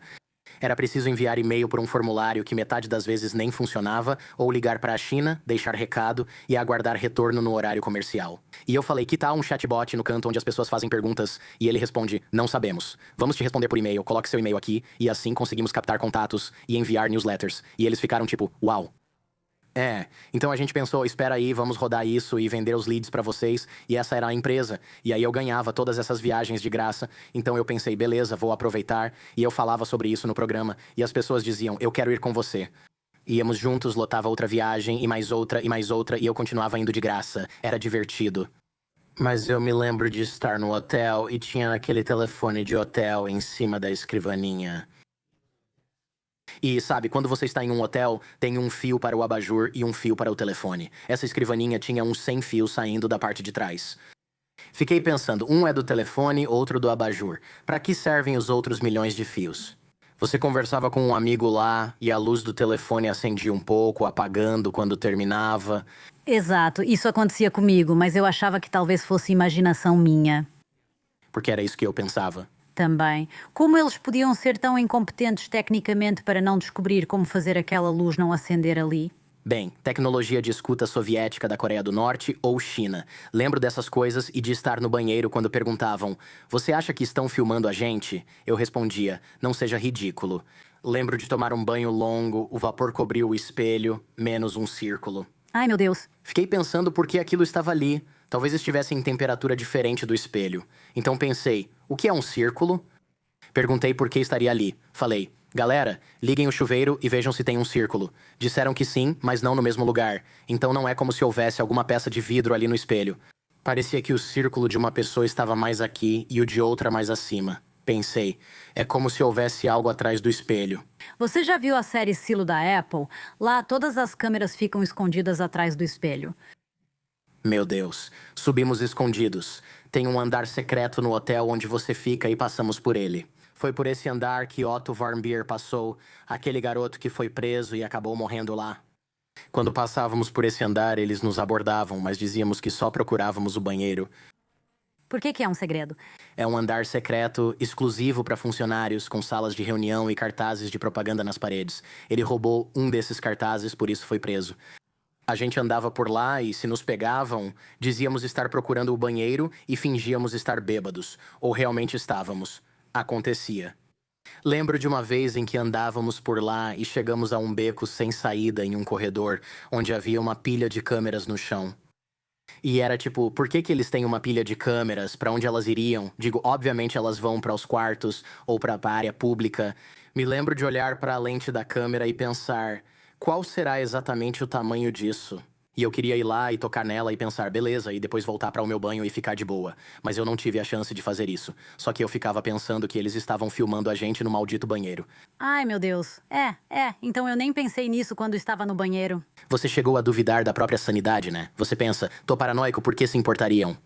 Era preciso enviar e-mail por um formulário que metade das vezes nem funcionava, ou ligar para a China, deixar recado e aguardar retorno no horário comercial. E eu falei, que tal um chatbot no canto onde as pessoas fazem perguntas e ele responde, não sabemos. Vamos te responder por e-mail, coloque seu e-mail aqui, e assim conseguimos captar contatos e enviar newsletters. E eles ficaram tipo, uau. Então a gente pensou, espera aí, vamos rodar isso e vender os leads pra vocês, e essa era a empresa. E aí eu ganhava todas essas viagens de graça, então eu pensei, beleza, vou aproveitar, e eu falava sobre isso no programa, e as pessoas diziam, eu quero ir com você. Íamos juntos, lotava outra viagem, e mais outra, e eu continuava indo de graça. Era divertido. Mas eu me lembro de estar no hotel e tinha aquele telefone de hotel em cima da escrivaninha. E sabe, quando você está em um hotel, tem um fio para o abajur e um fio para o telefone. Essa escrivaninha tinha uns 100 fios saindo da parte de trás. Fiquei pensando, um é do telefone, outro do abajur. Para que servem os outros milhões de fios? Você conversava com um amigo lá e a luz do telefone acendia um pouco, apagando quando terminava. Exato, isso acontecia comigo, mas eu achava que talvez fosse imaginação minha Porque era isso que eu pensava. também. Como eles podiam ser tão incompetentes tecnicamente para não descobrir como fazer aquela luz não acender ali? Bem, tecnologia de escuta soviética da Coreia do Norte ou China. Lembro dessas coisas e de estar no banheiro quando perguntavam: Você acha que estão filmando a gente? Eu respondia: Não seja ridículo. Lembro de tomar um banho longo, o vapor cobriu o espelho, menos um círculo. Ai, meu Deus. Fiquei pensando por que aquilo estava ali. Talvez estivesse em temperatura diferente do espelho. Então pensei: O que é um círculo? Perguntei por que estaria ali. Falei: Galera, liguem o chuveiro e vejam se tem um círculo. Disseram que sim, mas não no mesmo lugar. Então não é como se houvesse alguma peça de vidro ali no espelho. Parecia que o círculo de uma pessoa estava mais aqui e o de outra mais acima. Pensei: É como se houvesse algo atrás do espelho. Você já viu a série Silo da Apple? Lá todas as câmeras ficam escondidas atrás do espelho. Meu Deus, subimos escondidos. Tem um andar secreto no hotel onde você fica e passamos por ele. Foi por esse andar que Otto Warmbier passou, aquele garoto que foi preso e acabou morrendo lá. Quando passávamos por esse andar, eles nos abordavam, mas dizíamos que só procurávamos o banheiro. Por que é um segredo? É um andar secreto, exclusivo para funcionários, com salas de reunião e cartazes de propaganda nas paredes. Ele roubou um desses cartazes, por isso foi preso. A gente andava por lá e, se nos pegavam, dizíamos estar procurando o banheiro e fingíamos estar bêbados. Ou realmente estávamos. Acontecia. Lembro de uma vez em que andávamos por lá e chegamos a um beco sem saída em um corredor, onde havia uma pilha de câmeras no chão. E era tipo, por que eles têm uma pilha de câmeras? Para onde elas iriam? Digo, obviamente elas vão para os quartos ou para a área pública. Me lembro de olhar para a lente da câmera e pensar, qual será exatamente o tamanho disso? E eu queria ir lá e tocar nela e pensar, beleza, e depois voltar para o meu banho e ficar de boa. Mas eu não tive a chance de fazer isso. Só que eu ficava pensando que eles estavam filmando a gente no maldito banheiro. Ai, meu Deus. Então eu nem pensei nisso quando estava no banheiro. Você chegou a duvidar da própria sanidade, né? Você pensa, tô paranoico, por que se importariam?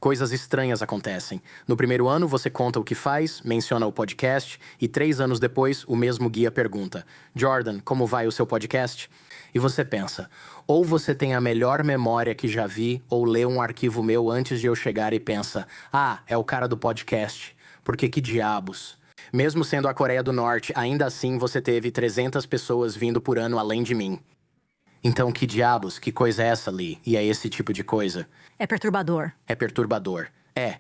Coisas estranhas acontecem. No primeiro ano, você conta o que faz, menciona o podcast, e 3 anos depois, o mesmo guia pergunta: Jordan, como vai o seu podcast? E você pensa, ou você tem a melhor memória que já vi, ou lê um arquivo meu antes de eu chegar e pensa, é o cara do podcast. Porque que diabos? Mesmo sendo a Coreia do Norte, ainda assim você teve 300 pessoas vindo por ano além de mim. Então que diabos, que coisa é essa, Lee? E é esse tipo de coisa? É perturbador. É perturbador.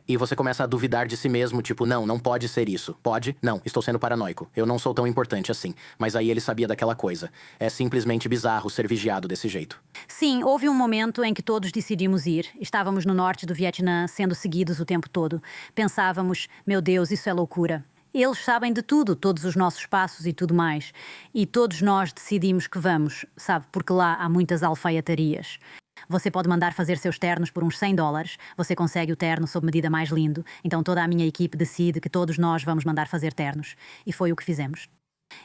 E você começa a duvidar de si mesmo, tipo, não pode ser isso. Pode? Não, estou sendo paranoico. Eu não sou tão importante assim. Mas aí ele sabia daquela coisa. É simplesmente bizarro ser vigiado desse jeito. Sim, houve um momento em que todos decidimos ir. Estávamos no norte do Vietnã, sendo seguidos o tempo todo. Pensávamos, meu Deus, isso é loucura. Eles sabem de tudo, todos os nossos passos e tudo mais. E todos nós decidimos que vamos, sabe, porque lá há muitas alfaiatarias. Você pode mandar fazer seus ternos por uns $100. Você consegue o terno sob medida mais lindo. Então toda a minha equipe decide que todos nós vamos mandar fazer ternos. E foi o que fizemos.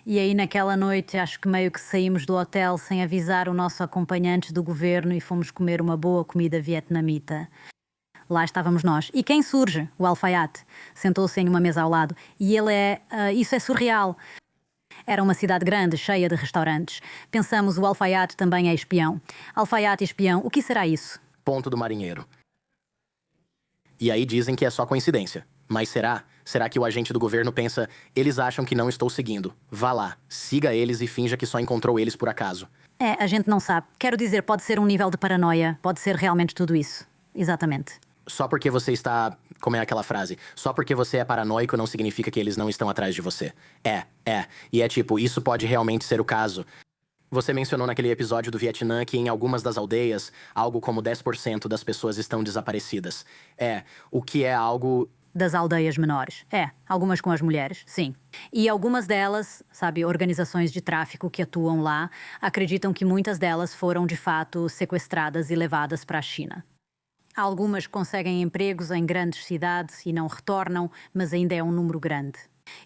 E aí naquela noite acho que meio que saímos do hotel sem avisar o nosso acompanhante do governo e fomos comer uma boa comida vietnamita. Lá estávamos nós. E quem surge? O alfaiate. Sentou-se em uma mesa ao lado. E ele isso é surreal. Era uma cidade grande, cheia de restaurantes. Pensamos, o alfaiate também é espião. Alfaiate e espião, o que será isso? Ponto do marinheiro. E aí dizem que é só coincidência. Mas será? Será que o agente do governo pensa, eles acham que não estou seguindo. Vá lá, siga eles e finja que só encontrou eles por acaso. A gente não sabe. Quero dizer, pode ser um nível de paranoia. Pode ser realmente tudo isso. Exatamente. Só porque você está... Como é aquela frase? Só porque você é paranoico não significa que eles não estão atrás de você. E é tipo, isso pode realmente ser o caso. Você mencionou naquele episódio do Vietnã que em algumas das aldeias, algo como 10% das pessoas estão desaparecidas. O que é algo... Das aldeias menores. Algumas com as mulheres, sim. E algumas delas, sabe, organizações de tráfico que atuam lá, acreditam que muitas delas foram de fato sequestradas e levadas para a China. Algumas conseguem empregos em grandes cidades e não retornam, mas ainda é um número grande.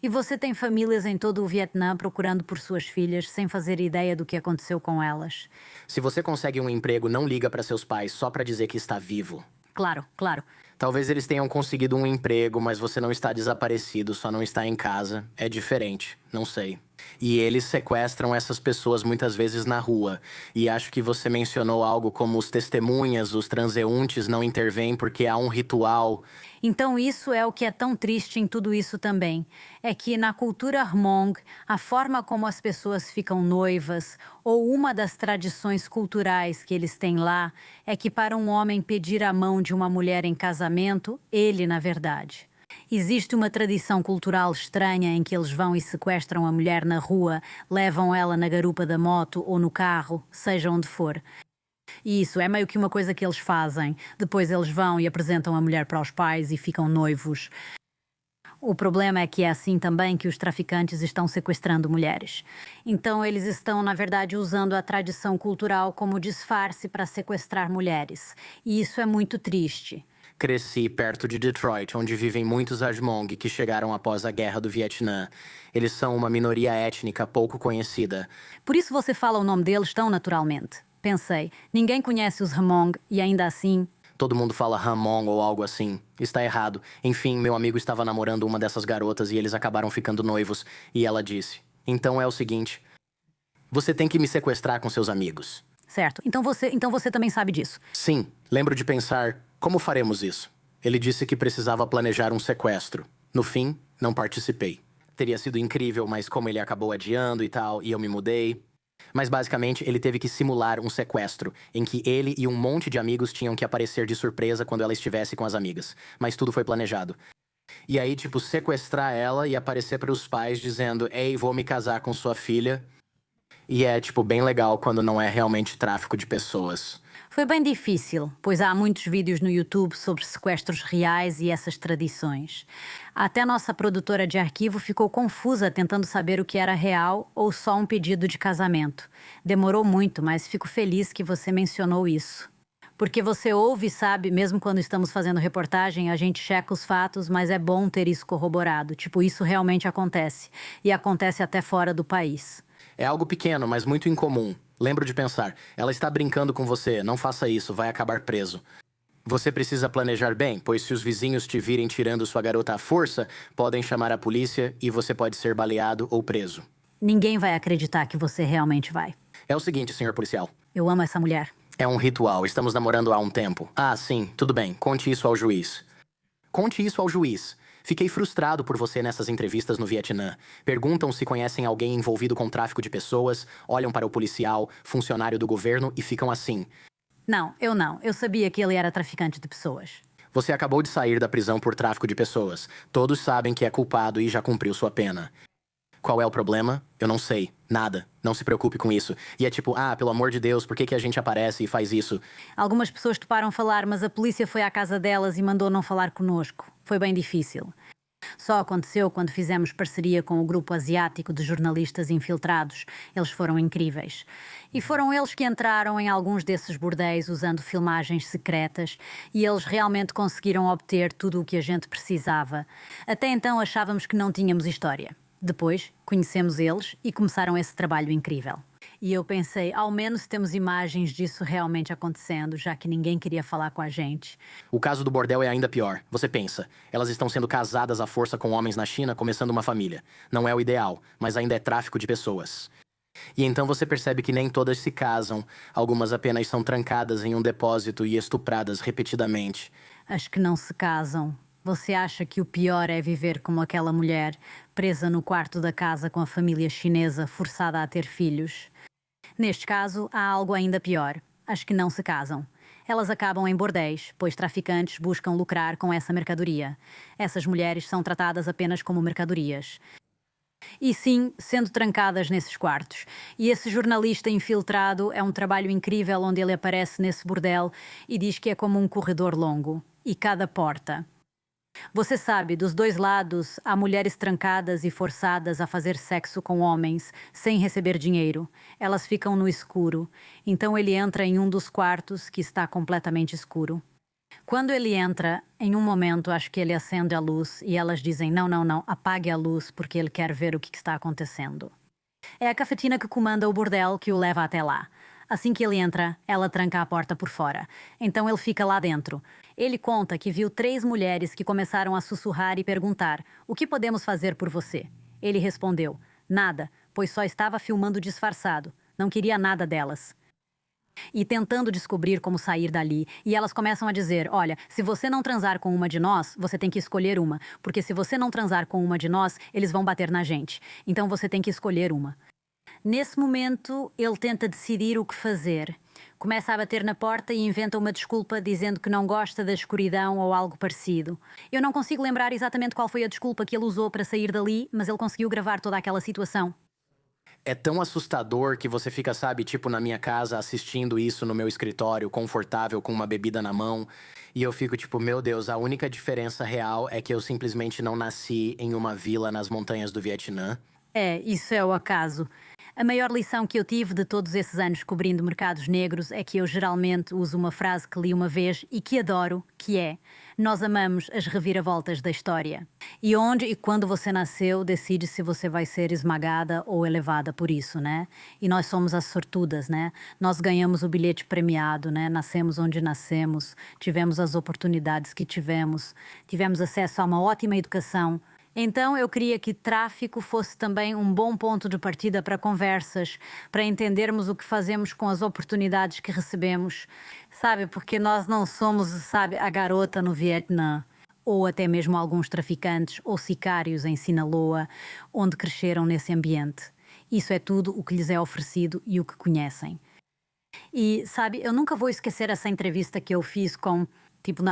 E você tem famílias em todo o Vietnã procurando por suas filhas sem fazer ideia do que aconteceu com elas. Se você consegue um emprego, não liga para seus pais só para dizer que está vivo. Claro, claro. Talvez eles tenham conseguido um emprego, mas você não está desaparecido, só não está em casa. É diferente, não sei. E eles sequestram essas pessoas muitas vezes na rua. E acho que você mencionou algo como os testemunhas, os transeuntes não intervêm porque há um ritual. Então isso é o que é tão triste em tudo isso também. É que na cultura Hmong, a forma como as pessoas ficam noivas, ou uma das tradições culturais que eles têm lá, é que para um homem pedir a mão de uma mulher em casamento, ele, na verdade. Existe uma tradição cultural estranha em que eles vão e sequestram a mulher na rua, levam ela na garupa da moto ou no carro, seja onde for. E isso é meio que uma coisa que eles fazem. Depois eles vão e apresentam a mulher para os pais e ficam noivos. O problema é que é assim também que os traficantes estão sequestrando mulheres. Então eles estão, na verdade, usando a tradição cultural como disfarce para sequestrar mulheres. E isso é muito triste. Cresci perto de Detroit, onde vivem muitos Hmong que chegaram após a Guerra do Vietnã. Eles são uma minoria étnica pouco conhecida. Por isso você fala o nome deles tão naturalmente. Pensei, ninguém conhece os Hmong e ainda assim... Todo mundo fala Hmong ou algo assim. Está errado. Enfim, meu amigo estava namorando uma dessas garotas e eles acabaram ficando noivos. E ela disse, então é o seguinte, você tem que me sequestrar com seus amigos. Certo, então você também sabe disso. Sim, lembro de pensar, como faremos isso? Ele disse que precisava planejar um sequestro. No fim, não participei. Teria sido incrível, mas como ele acabou adiando e tal, e eu me mudei... Mas basicamente ele teve que simular um sequestro, em que ele e um monte de amigos tinham que aparecer de surpresa quando ela estivesse com as amigas. Mas tudo foi planejado. E aí, tipo, sequestrar ela e aparecer para os pais dizendo, ei, vou me casar com sua filha. E é, tipo, bem legal quando não é realmente tráfico de pessoas. Foi bem difícil, pois há muitos vídeos no YouTube sobre sequestros reais e essas tradições. Até a nossa produtora de arquivo ficou confusa tentando saber o que era real ou só um pedido de casamento. Demorou muito, mas fico feliz que você mencionou isso. Porque você ouve e sabe, mesmo quando estamos fazendo reportagem, a gente checa os fatos, mas é bom ter isso corroborado. Tipo, isso realmente acontece. E acontece até fora do país. É algo pequeno, mas muito incomum. Lembro de pensar, ela está brincando com você, não faça isso, vai acabar preso. Você precisa planejar bem, pois se os vizinhos te virem tirando sua garota à força, podem chamar a polícia e você pode ser baleado ou preso. Ninguém vai acreditar que você realmente vai. É o seguinte, senhor policial. Eu amo essa mulher. É um ritual, estamos namorando há um tempo. Ah, sim, tudo bem, conte isso ao juiz. Conte isso ao juiz. Fiquei frustrado por você nessas entrevistas no Vietnã. Perguntam se conhecem alguém envolvido com tráfico de pessoas, olham para o policial, funcionário do governo e ficam assim. Não. Eu sabia que ele era traficante de pessoas. Você acabou de sair da prisão por tráfico de pessoas. Todos sabem que é culpado e já cumpriu sua pena. Qual é o problema? Eu não sei. Nada. Não se preocupe com isso. E é tipo, pelo amor de Deus, por que a gente aparece e faz isso? Algumas pessoas toparam falar, mas a polícia foi à casa delas e mandou não falar conosco. Foi bem difícil. Só aconteceu quando fizemos parceria com o grupo asiático de jornalistas infiltrados. Eles foram incríveis. E foram eles que entraram em alguns desses bordéis usando filmagens secretas e eles realmente conseguiram obter tudo o que a gente precisava. Até então achávamos que não tínhamos história. Depois, conhecemos eles e começaram esse trabalho incrível. E eu pensei, ao menos temos imagens disso realmente acontecendo, já que ninguém queria falar com a gente. O caso do bordel é ainda pior. Você pensa, elas estão sendo casadas à força com homens na China, começando uma família. Não é o ideal, mas ainda é tráfico de pessoas. E então você percebe que nem todas se casam. Algumas apenas são trancadas em um depósito e estupradas repetidamente. As que não se casam. Você acha que o pior é viver como aquela mulher, presa no quarto da casa com a família chinesa, forçada a ter filhos? Neste caso, há algo ainda pior. As que não se casam. Elas acabam em bordéis, pois traficantes buscam lucrar com essa mercadoria. Essas mulheres são tratadas apenas como mercadorias. E sim, sendo trancadas nesses quartos. E esse jornalista infiltrado é um trabalho incrível onde ele aparece nesse bordel e diz que é como um corredor longo. E cada porta. Você sabe, dos dois lados, há mulheres trancadas e forçadas a fazer sexo com homens, sem receber dinheiro. Elas ficam no escuro. Então ele entra em um dos quartos que está completamente escuro. Quando ele entra, em um momento, acho que ele acende a luz e elas dizem: não, não, não, apague a luz porque ele quer ver o que está acontecendo. É a cafetina que comanda o bordel que o leva até lá. Assim que ele entra, ela tranca a porta por fora. Então ele fica lá dentro. Ele conta que viu 3 mulheres que começaram a sussurrar e perguntar: o que podemos fazer por você? Ele respondeu: nada, pois só estava filmando disfarçado. Não queria nada delas. E tentando descobrir como sair dali. E elas começam a dizer: olha, se você não transar com uma de nós, você tem que escolher uma. Porque se você não transar com uma de nós, eles vão bater na gente. Então você tem que escolher uma. Nesse momento, ele tenta decidir o que fazer. Começa a bater na porta e inventa uma desculpa dizendo que não gosta da escuridão ou algo parecido. Eu não consigo lembrar exatamente qual foi a desculpa que ele usou para sair dali, mas ele conseguiu gravar toda aquela situação. É tão assustador que você fica, sabe, tipo na minha casa, assistindo isso no meu escritório, confortável, com uma bebida na mão. E eu fico tipo, meu Deus, a única diferença real é que eu simplesmente não nasci em uma vila nas montanhas do Vietnã. Isso é o acaso. A maior lição que eu tive de todos esses anos cobrindo mercados negros é que eu geralmente uso uma frase que li uma vez e que adoro, que é: nós amamos as reviravoltas da história. E onde e quando você nasceu decide se você vai ser esmagada ou elevada por isso, né? E nós somos as sortudas, né? Nós ganhamos o bilhete premiado, né? Nascemos onde nascemos, tivemos as oportunidades que tivemos acesso a uma ótima educação. Então eu queria que tráfico fosse também um bom ponto de partida para conversas, para entendermos o que fazemos com as oportunidades que recebemos, sabe? Porque nós não somos, sabe, a garota no Vietnã, ou até mesmo alguns traficantes ou sicários em Sinaloa, onde cresceram nesse ambiente. Isso é tudo o que lhes é oferecido e o que conhecem. E, sabe, eu nunca vou esquecer essa entrevista que eu fiz com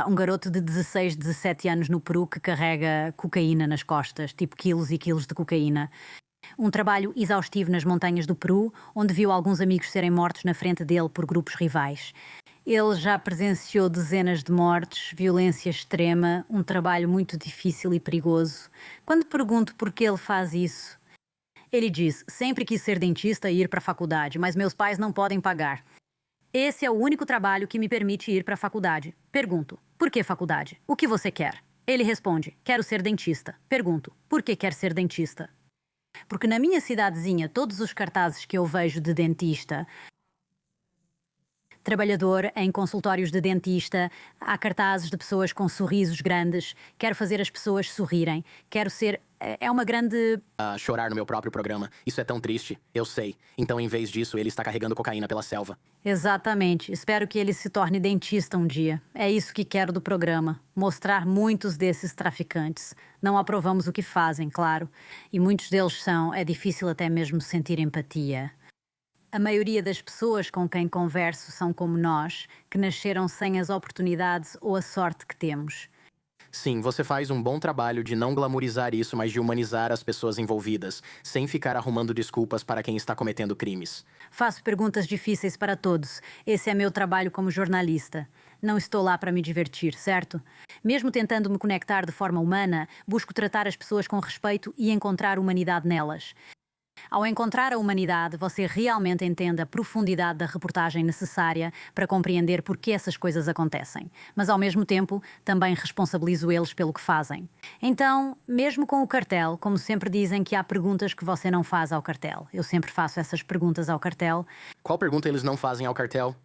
um garoto de 16, 17 anos no Peru que carrega cocaína nas costas, tipo quilos e quilos de cocaína. Um trabalho exaustivo nas montanhas do Peru, onde viu alguns amigos serem mortos na frente dele por grupos rivais. Ele já presenciou dezenas de mortes, violência extrema, um trabalho muito difícil e perigoso. Quando pergunto por que ele faz isso, ele diz: sempre quis ser dentista e ir para a faculdade, mas meus pais não podem pagar. Esse é o único trabalho que me permite ir para a faculdade. Pergunto: por que faculdade? O que você quer? Ele responde: quero ser dentista. Pergunto: por que quer ser dentista? Porque na minha cidadezinha, todos os cartazes que eu vejo de dentista, trabalhador em consultórios de dentista, há cartazes de pessoas com sorrisos grandes. Quero fazer as pessoas sorrirem. Quero ser... É uma grande... chorar no meu próprio programa. Isso é tão triste. Eu sei. Então, em vez disso, ele está carregando cocaína pela selva. Exatamente. Espero que ele se torne dentista um dia. É isso que quero do programa. Mostrar muitos desses traficantes. Não aprovamos o que fazem, claro. E muitos deles são... É difícil até mesmo sentir empatia. A maioria das pessoas com quem converso são como nós, que nasceram sem as oportunidades ou a sorte que temos. Sim, você faz um bom trabalho de não glamorizar isso, mas de humanizar as pessoas envolvidas, sem ficar arrumando desculpas para quem está cometendo crimes. Faço perguntas difíceis para todos. Esse é meu trabalho como jornalista. Não estou lá para me divertir, certo? Mesmo tentando me conectar de forma humana, busco tratar as pessoas com respeito e encontrar humanidade nelas. Ao encontrar a humanidade, você realmente entende a profundidade da reportagem necessária para compreender por que essas coisas acontecem. Mas, ao mesmo tempo, também responsabilizo eles pelo que fazem. Então, mesmo com o cartel, como sempre dizem que há perguntas que você não faz ao cartel. Eu sempre faço essas perguntas ao cartel. Qual pergunta eles não fazem ao cartel?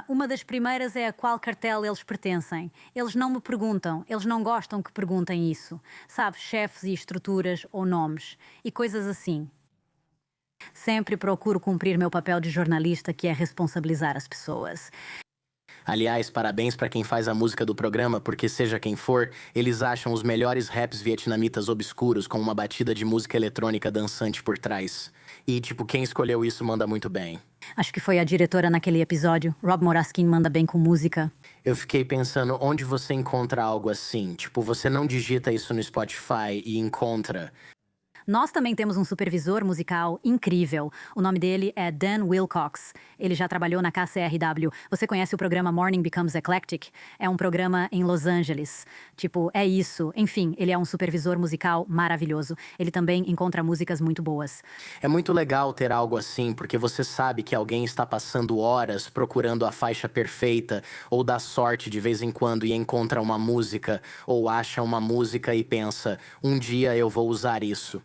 Uma das primeiras é a qual cartel eles pertencem. Eles não me perguntam, eles não gostam que perguntem isso. Sabe, chefes e estruturas ou nomes e coisas assim. Sempre procuro cumprir meu papel de jornalista, que é responsabilizar as pessoas. Aliás, parabéns para quem faz a música do programa, porque seja quem for, eles acham os melhores raps vietnamitas obscuros com uma batida de música eletrônica dançante por trás. E, quem escolheu isso manda muito bem. Acho que foi a diretora naquele episódio. Rob Moraskin manda bem com música. Eu fiquei pensando onde você encontra algo assim. Você não digita isso no Spotify e encontra. Nós também temos um supervisor musical incrível. O nome dele é Dan Wilcox. Ele já trabalhou na KCRW. Você conhece o programa Morning Becomes Eclectic? É um programa em Los Angeles. Tipo, é isso. Enfim, ele é um supervisor musical maravilhoso. Ele também encontra músicas muito boas. É muito legal ter algo assim, porque você sabe que alguém está passando horas procurando a faixa perfeita, ou dá sorte de vez em quando e encontra uma música, ou acha uma música e pensa, um dia eu vou usar isso.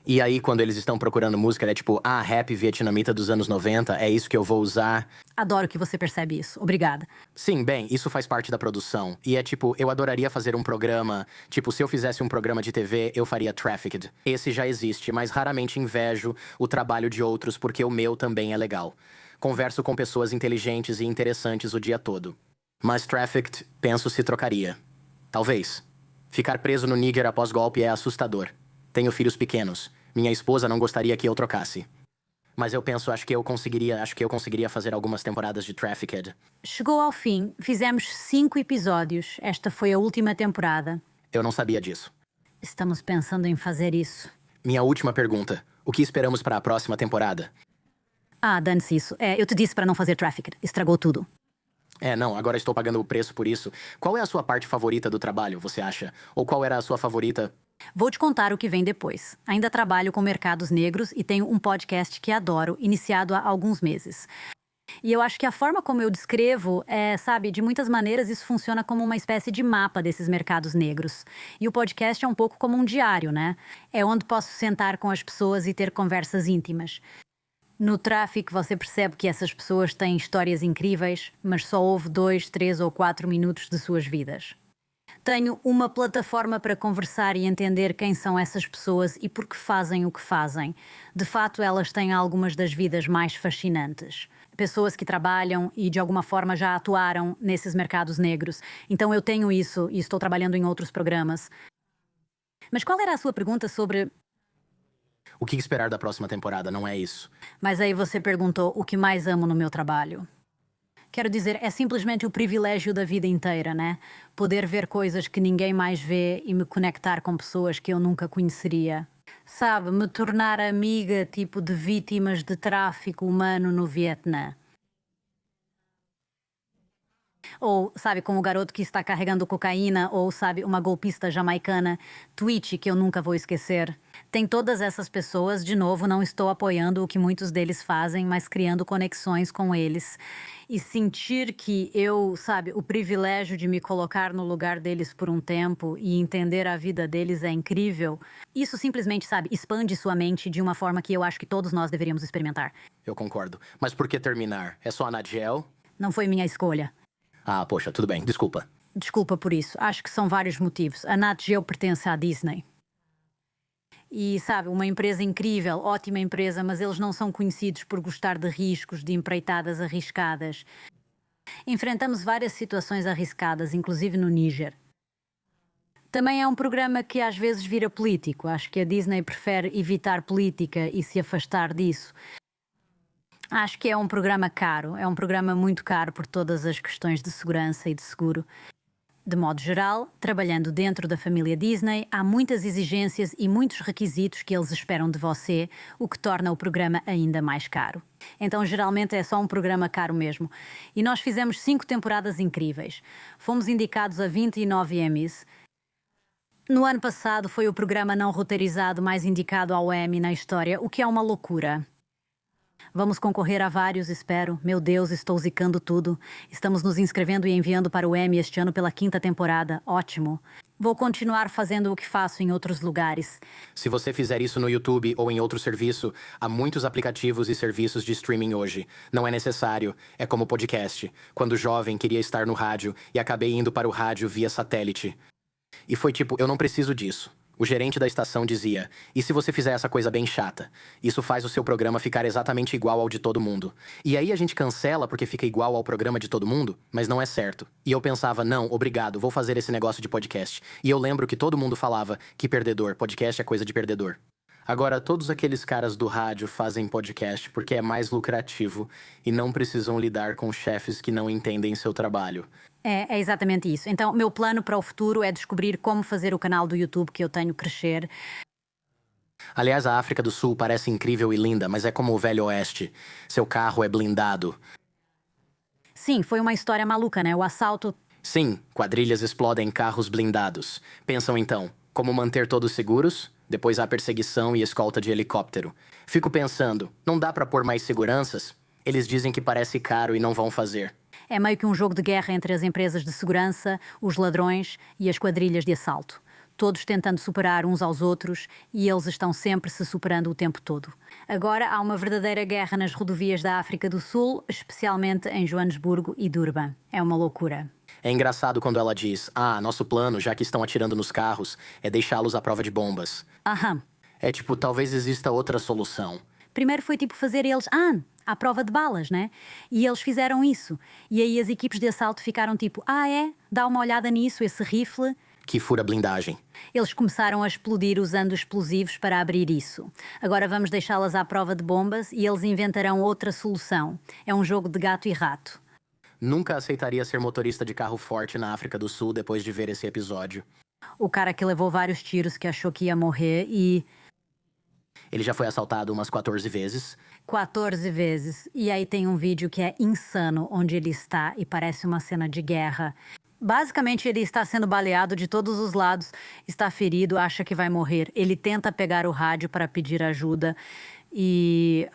E aí, quando eles estão procurando música, é tipo, rap vietnamita dos anos 90, é isso que eu vou usar. Adoro que você percebe isso. Obrigada. Sim, bem, isso faz parte da produção. E é tipo, eu adoraria fazer um programa. Tipo, se eu fizesse um programa de TV, eu faria Trafficked. Esse já existe, mas raramente invejo o trabalho de outros porque o meu também é legal. Converso com pessoas inteligentes e interessantes o dia todo. Mas Trafficked, penso se trocaria. Talvez. Ficar preso no Níger após golpe é assustador. Tenho filhos pequenos. Minha esposa não gostaria que eu trocasse. Mas eu penso, acho que eu conseguiria fazer algumas temporadas de Trafficked. Chegou ao fim. Fizemos 5 episódios. Esta foi a última temporada. Eu não sabia disso. Estamos pensando em fazer isso. Minha última pergunta. O que esperamos para a próxima temporada? Dane-se isso. Eu te disse para não fazer Trafficked. Estragou tudo. Não, agora estou pagando o preço por isso. Qual é a sua parte favorita do trabalho, você acha? Ou qual era a sua favorita? Vou te contar o que vem depois. Ainda trabalho com mercados negros e tenho um podcast que adoro, iniciado há alguns meses. E eu acho que a forma como eu descrevo de muitas maneiras isso funciona como uma espécie de mapa desses mercados negros. E o podcast é um pouco como um diário, né? É onde posso sentar com as pessoas e ter conversas íntimas. No tráfico você percebe que essas pessoas têm histórias incríveis, mas só houve 2, 3 ou 4 minutos de suas vidas. Tenho uma plataforma para conversar e entender quem são essas pessoas e por que fazem o que fazem. De fato, elas têm algumas das vidas mais fascinantes. Pessoas que trabalham e de alguma forma já atuaram nesses mercados negros. Então eu tenho isso e estou trabalhando em outros programas. Mas qual era a sua pergunta sobre... O que esperar da próxima temporada, não é isso? Mas aí você perguntou o que mais amo no meu trabalho. Quero dizer, é simplesmente o privilégio da vida inteira, né? Poder ver coisas que ninguém mais vê e me conectar com pessoas que eu nunca conheceria. Sabe, me tornar amiga tipo de vítimas de tráfico humano no Vietnã. Ou, sabe, com o garoto que está carregando cocaína, ou, sabe, uma golpista jamaicana, tweet que eu nunca vou esquecer. Tem todas essas pessoas, de novo, não estou apoiando o que muitos deles fazem, mas criando conexões com eles. E sentir que eu, sabe, o privilégio de me colocar no lugar deles por um tempo e entender a vida deles é incrível. Isso simplesmente, sabe, expande sua mente de uma forma que eu acho que todos nós deveríamos experimentar. Eu concordo. Mas por que terminar? É só a Nat Geo? Não foi minha escolha. Poxa, tudo bem, desculpa. Desculpa por isso. Acho que são vários motivos. A Nat Geo pertence à Disney. E, sabe, uma empresa incrível, ótima empresa, mas eles não são conhecidos por gostar de riscos, de empreitadas arriscadas. Enfrentamos várias situações arriscadas, inclusive no Níger. Também é um programa que às vezes vira político. Acho que a Disney prefere evitar política e se afastar disso. Acho que é um programa caro, é um programa muito caro por todas as questões de segurança e de seguro. De modo geral, trabalhando dentro da família Disney, há muitas exigências e muitos requisitos que eles esperam de você, o que torna o programa ainda mais caro. Então, geralmente, é só um programa caro mesmo. E nós fizemos 5 temporadas incríveis. Fomos indicados a 29 Emmys. No ano passado, foi o programa não roteirizado mais indicado ao Emmy na história, o que é uma loucura. Vamos concorrer a vários, espero. Meu Deus, estou zicando tudo. Estamos nos inscrevendo e enviando para o Emmy este ano pela 5ª temporada. Ótimo. Vou continuar fazendo o que faço em outros lugares. Se você fizer isso no YouTube ou em outro serviço, há muitos aplicativos e serviços de streaming hoje. Não é necessário. É como podcast. Quando jovem, queria estar no rádio e acabei indo para o rádio via satélite. E foi tipo, eu não preciso disso. O gerente da estação dizia, e se você fizer essa coisa bem chata? Isso faz o seu programa ficar exatamente igual ao de todo mundo. E aí a gente cancela porque fica igual ao programa de todo mundo? Mas não é certo. E eu pensava, não, obrigado, vou fazer esse negócio de podcast. E eu lembro que todo mundo falava, que perdedor, podcast é coisa de perdedor. Agora, todos aqueles caras do rádio fazem podcast porque é mais lucrativo e não precisam lidar com chefes que não entendem seu trabalho. É exatamente isso. Então, meu plano para o futuro é descobrir como fazer o canal do YouTube que eu tenho crescer. Aliás, a África do Sul parece incrível e linda, mas é como o Velho Oeste. Seu carro é blindado. Sim, foi uma história maluca, né? O assalto. Sim, quadrilhas explodem carros blindados. Pensam então, como manter todos seguros? Depois há perseguição e escolta de helicóptero. Fico pensando, não dá pra pôr mais seguranças? Eles dizem que parece caro e não vão fazer. É meio que um jogo de guerra entre as empresas de segurança, os ladrões e as quadrilhas de assalto. Todos tentando superar uns aos outros e eles estão sempre se superando o tempo todo. Agora há uma verdadeira guerra nas rodovias da África do Sul, especialmente em Joanesburgo e Durban. É uma loucura. É engraçado quando ela diz, nosso plano, já que estão atirando nos carros, é deixá-los à prova de bombas. Aham. É tipo, talvez exista outra solução. Primeiro foi tipo fazer eles, à prova de balas, né? E eles fizeram isso. E aí as equipes de assalto ficaram tipo, é? Dá uma olhada nisso, esse rifle. Que fura blindagem. Eles começaram a explodir usando explosivos para abrir isso. Agora vamos deixá-las à prova de bombas e eles inventarão outra solução. É um jogo de gato e rato. Nunca aceitaria ser motorista de carro forte na África do Sul depois de ver esse episódio. O cara que levou vários tiros que achou que ia morrer e... Ele já foi assaltado umas 14 vezes. 14 vezes. E aí tem um vídeo que é insano, onde ele está e parece uma cena de guerra. Basicamente, ele está sendo baleado de todos os lados, está ferido, acha que vai morrer. Ele tenta pegar o rádio para pedir ajuda e...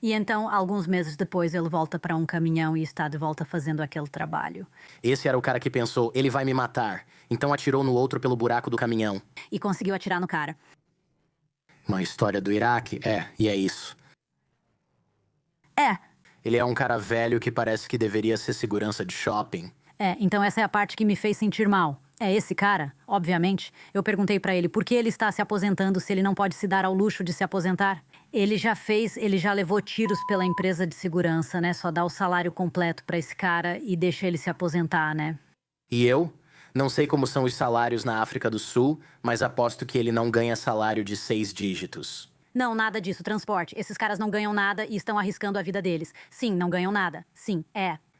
E então, alguns meses depois, ele volta para um caminhão e está de volta fazendo aquele trabalho. Esse era o cara que pensou, ele vai me matar. Então atirou no outro pelo buraco do caminhão. E conseguiu atirar no cara. Uma história do Iraque? E é isso. Ele é um cara velho que parece que deveria ser segurança de shopping. Então essa é a parte que me fez sentir mal. É esse cara, obviamente. Eu perguntei pra ele por que ele está se aposentando se ele não pode se dar ao luxo de se aposentar. Ele já levou tiros pela empresa de segurança, né? Só dá o salário completo pra esse cara e deixa ele se aposentar, né? E eu? Não sei como são os salários na África do Sul, mas aposto que ele não ganha salário de 6 dígitos. Não, nada disso, transporte. Esses caras não ganham nada e estão arriscando a vida deles. Sim, não ganham nada. Sim,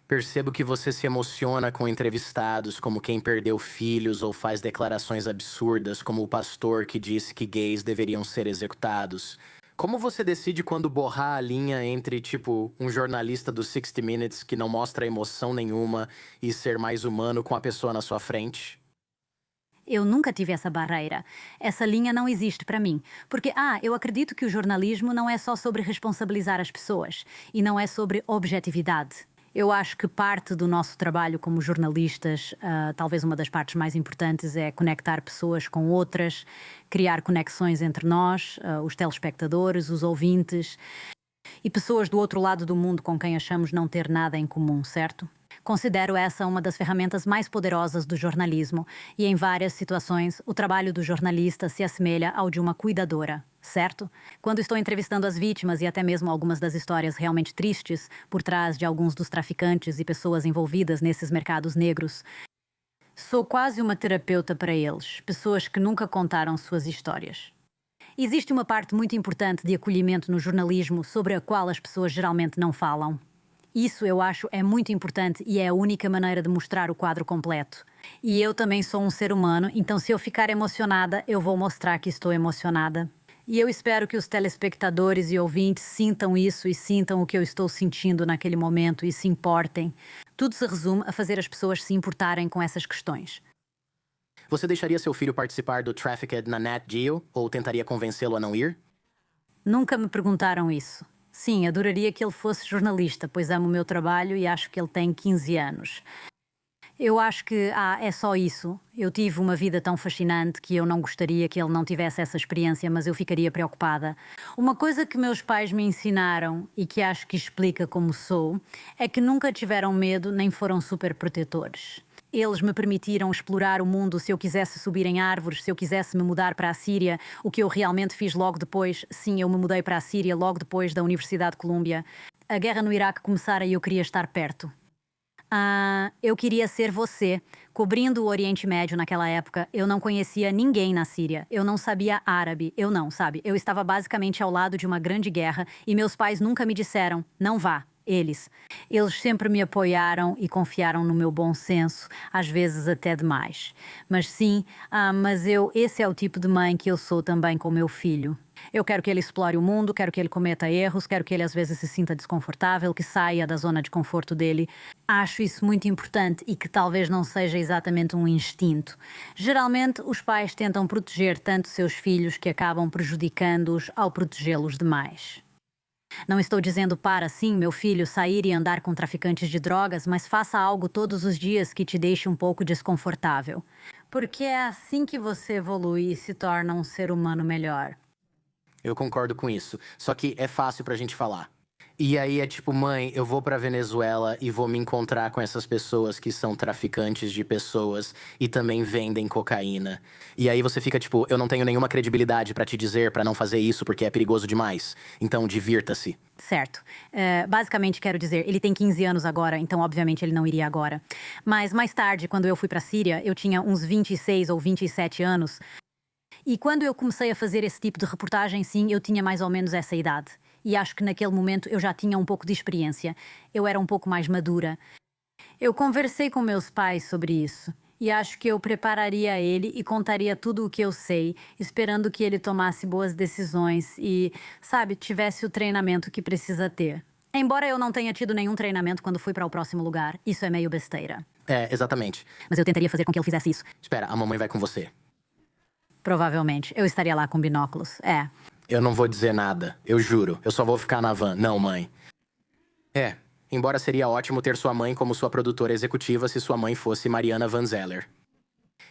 Percebo que você se emociona com entrevistados como quem perdeu filhos ou faz declarações absurdas como o pastor que disse que gays deveriam ser executados. Como você decide quando borrar a linha entre, tipo, um jornalista do 60 Minutes que não mostra emoção nenhuma e ser mais humano com a pessoa na sua frente? Eu nunca tive essa barreira. Essa linha não existe para mim. Porque, eu acredito que o jornalismo não é só sobre responsabilizar as pessoas e não é sobre objetividade. Eu acho que parte do nosso trabalho como jornalistas, talvez uma das partes mais importantes, é conectar pessoas com outras, criar conexões entre nós, os telespectadores, os ouvintes e pessoas do outro lado do mundo com quem achamos não ter nada em comum, certo? Considero essa uma das ferramentas mais poderosas do jornalismo e, em várias situações, o trabalho do jornalista se assemelha ao de uma cuidadora, certo? Quando estou entrevistando as vítimas e até mesmo algumas das histórias realmente tristes por trás de alguns dos traficantes e pessoas envolvidas nesses mercados negros, sou quase uma terapeuta para eles, pessoas que nunca contaram suas histórias. Existe uma parte muito importante de acolhimento no jornalismo sobre a qual as pessoas geralmente não falam. Isso, eu acho, é muito importante e é a única maneira de mostrar o quadro completo. E eu também sou um ser humano, então se eu ficar emocionada, eu vou mostrar que estou emocionada. E eu espero que os telespectadores e ouvintes sintam isso e sintam o que eu estou sentindo naquele momento e se importem. Tudo se resume a fazer as pessoas se importarem com essas questões. Você deixaria seu filho participar do Trafficked na Nat Geo ou tentaria convencê-lo a não ir? Nunca me perguntaram isso. Sim, adoraria que ele fosse jornalista, pois amo o meu trabalho e acho que ele tem 15 anos. Eu acho que, é só isso. Eu tive uma vida tão fascinante que eu não gostaria que ele não tivesse essa experiência, mas eu ficaria preocupada. Uma coisa que meus pais me ensinaram e que acho que explica como sou, é que nunca tiveram medo nem foram super protetores. Eles me permitiram explorar o mundo se eu quisesse subir em árvores, se eu quisesse me mudar para a Síria, o que eu realmente fiz logo depois. Sim, eu me mudei para a Síria logo depois da Universidade de Colômbia. A guerra no Iraque começara e eu queria estar perto. Eu queria ser você, cobrindo o Oriente Médio naquela época. Eu não conhecia ninguém na Síria. Eu não sabia árabe. Eu estava basicamente ao lado de uma grande guerra e meus pais nunca me disseram, não vá. Eles. Eles sempre me apoiaram e confiaram no meu bom senso, às vezes até demais. Mas sim, esse é o tipo de mãe que eu sou também com meu filho. Eu quero que ele explore o mundo, quero que ele cometa erros, quero que ele às vezes se sinta desconfortável, que saia da zona de conforto dele. Acho isso muito importante e que talvez não seja exatamente um instinto. Geralmente, os pais tentam proteger tanto seus filhos que acabam prejudicando-os ao protegê-los demais. Não estou dizendo para, sim, meu filho, sair e andar com traficantes de drogas, mas faça algo todos os dias que te deixe um pouco desconfortável. Porque é assim que você evolui e se torna um ser humano melhor. Eu concordo com isso. Só que é fácil pra gente falar. E aí é tipo, mãe, eu vou pra Venezuela e vou me encontrar com essas pessoas que são traficantes de pessoas e também vendem cocaína. E aí você fica tipo, eu não tenho nenhuma credibilidade pra te dizer pra não fazer isso porque é perigoso demais. Então divirta-se. Certo. Basicamente, quero dizer, ele tem 15 anos agora, então obviamente ele não iria agora. Mas mais tarde, quando eu fui pra Síria, eu tinha uns 26 ou 27 anos. E quando eu comecei a fazer esse tipo de reportagem, sim, eu tinha mais ou menos essa idade. E acho que naquele momento eu já tinha um pouco de experiência. Eu era um pouco mais madura. Eu conversei com meus pais sobre isso. E acho que eu prepararia ele e contaria tudo o que eu sei, esperando que ele tomasse boas decisões e, sabe, tivesse o treinamento que precisa ter. Embora eu não tenha tido nenhum treinamento quando fui para o próximo lugar, isso é meio besteira. É, exatamente. Mas eu tentaria fazer com que ele fizesse isso. Espera, a mamãe vai com você. Provavelmente. Eu estaria lá com binóculos. Eu não vou dizer nada, eu juro. Eu só vou ficar na van. Não, mãe. Embora seria ótimo ter sua mãe como sua produtora executiva se sua mãe fosse Mariana Van Zeller.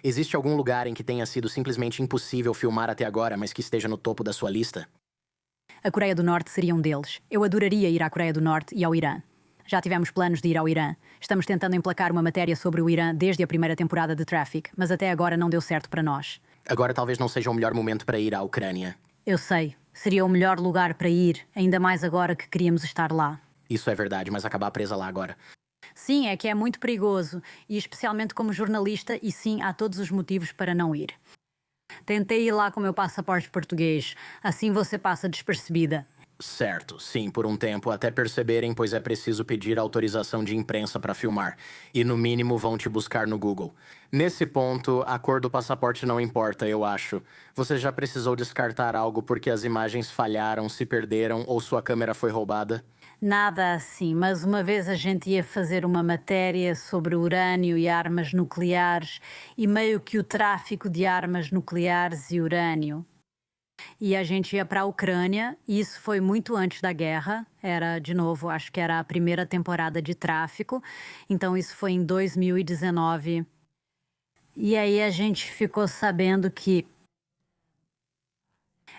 Existe algum lugar em que tenha sido simplesmente impossível filmar até agora, mas que esteja no topo da sua lista? A Coreia do Norte seria um deles. Eu adoraria ir à Coreia do Norte e ao Irã. Já tivemos planos de ir ao Irã. Estamos tentando emplacar uma matéria sobre o Irã desde a primeira temporada de Traffic, mas até agora não deu certo para nós. Agora talvez não seja o melhor momento para ir à Ucrânia. Eu sei. Seria o melhor lugar para ir, ainda mais agora que queríamos estar lá. Isso é verdade, mas acabar presa lá agora. Sim, é que é muito perigoso, e especialmente como jornalista, e sim, há todos os motivos para não ir. Tentei ir lá com meu passaporte português, assim você passa despercebida. Certo, sim, por um tempo, até perceberem, pois é preciso pedir autorização de imprensa para filmar. E no mínimo vão te buscar no Google. Nesse ponto, a cor do passaporte não importa, eu acho. Você já precisou descartar algo porque as imagens falharam, se perderam ou sua câmera foi roubada? Nada assim, mas uma vez a gente ia fazer uma matéria sobre urânio e armas nucleares e meio que o tráfico de armas nucleares e urânio. E a gente ia para a Ucrânia, e isso foi muito antes da guerra. Era, de novo, acho que era a primeira temporada de Tráfico. Então isso foi em 2019. E aí a gente ficou sabendo que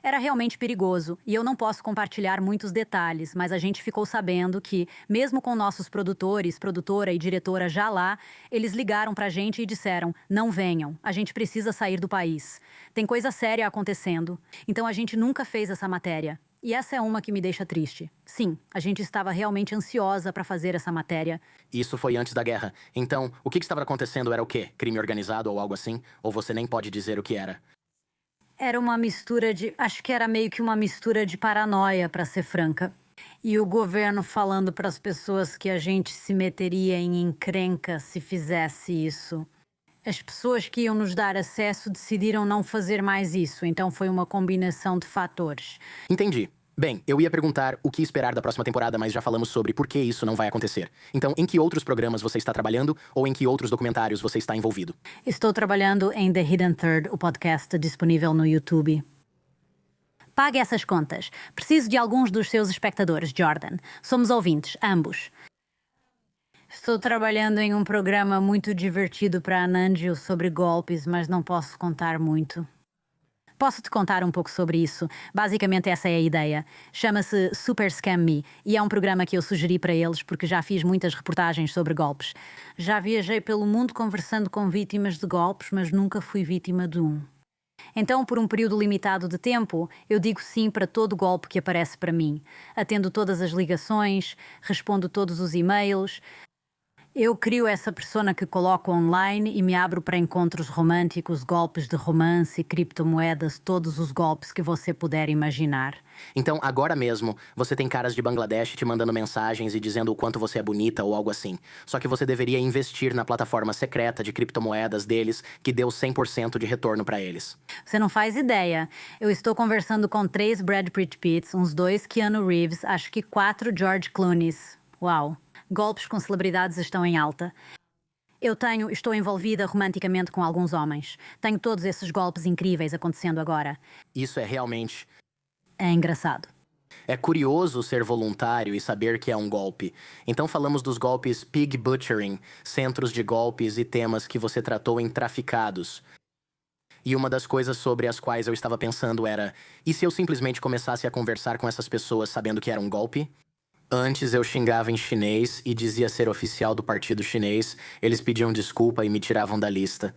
era realmente perigoso, e eu não posso compartilhar muitos detalhes, mas a gente ficou sabendo que, mesmo com nossos produtores, produtora e diretora já lá, eles ligaram pra gente e disseram: não venham, a gente precisa sair do país. Tem coisa séria acontecendo. Então a gente nunca fez essa matéria. E essa é uma que me deixa triste. Sim, a gente estava realmente ansiosa para fazer essa matéria. Isso foi antes da guerra. Então, o que estava acontecendo era o quê? Crime organizado ou algo assim? Ou você nem pode dizer o que era? Era uma mistura de... Acho que era meio que uma mistura de paranoia, para ser franca. E o governo falando para as pessoas que a gente se meteria em encrenca se fizesse isso. As pessoas que iam nos dar acesso decidiram não fazer mais isso, então foi uma combinação de fatores. Entendi. Bem, eu ia perguntar o que esperar da próxima temporada, mas já falamos sobre por que isso não vai acontecer. Então, em que outros programas você está trabalhando ou em que outros documentários você está envolvido? Estou trabalhando em The Hidden Third, o podcast disponível no YouTube. Pague essas contas. Preciso de alguns dos seus espectadores, Jordan. Somos ouvintes, ambos. Estou trabalhando em um programa muito divertido para a Nangio sobre golpes, mas não posso contar muito. Posso te contar um pouco sobre isso. Basicamente essa é a ideia. Chama-se Super Scam Me e é um programa que eu sugeri para eles porque já fiz muitas reportagens sobre golpes. Já viajei pelo mundo conversando com vítimas de golpes, mas nunca fui vítima de um. Então, por um período limitado de tempo, eu digo sim para todo golpe que aparece para mim. Atendo todas as ligações, respondo todos os e-mails. Eu crio essa persona que coloco online e me abro para encontros românticos, golpes de romance, criptomoedas, todos os golpes que você puder imaginar. Então, agora mesmo, você tem caras de Bangladesh te mandando mensagens e dizendo o quanto você é bonita ou algo assim. Só que você deveria investir na plataforma secreta de criptomoedas deles, que deu 100% de retorno para eles. Você não faz ideia. Eu estou conversando com 3 Brad Pitts, uns 2 Keanu Reeves, acho que 4 George Clooneys. Uau! Golpes com celebridades estão em alta. Estou envolvida romanticamente com alguns homens. Tenho todos esses golpes incríveis acontecendo agora. Isso é realmente. É engraçado. É curioso ser voluntário e saber que é um golpe. Então falamos dos golpes pig butchering, centros de golpes e temas que você tratou em Traficados. E uma das coisas sobre as quais eu estava pensando era: e se eu simplesmente começasse a conversar com essas pessoas sabendo que era um golpe? Antes eu xingava em chinês e dizia ser oficial do partido chinês, eles pediam desculpa e me tiravam da lista.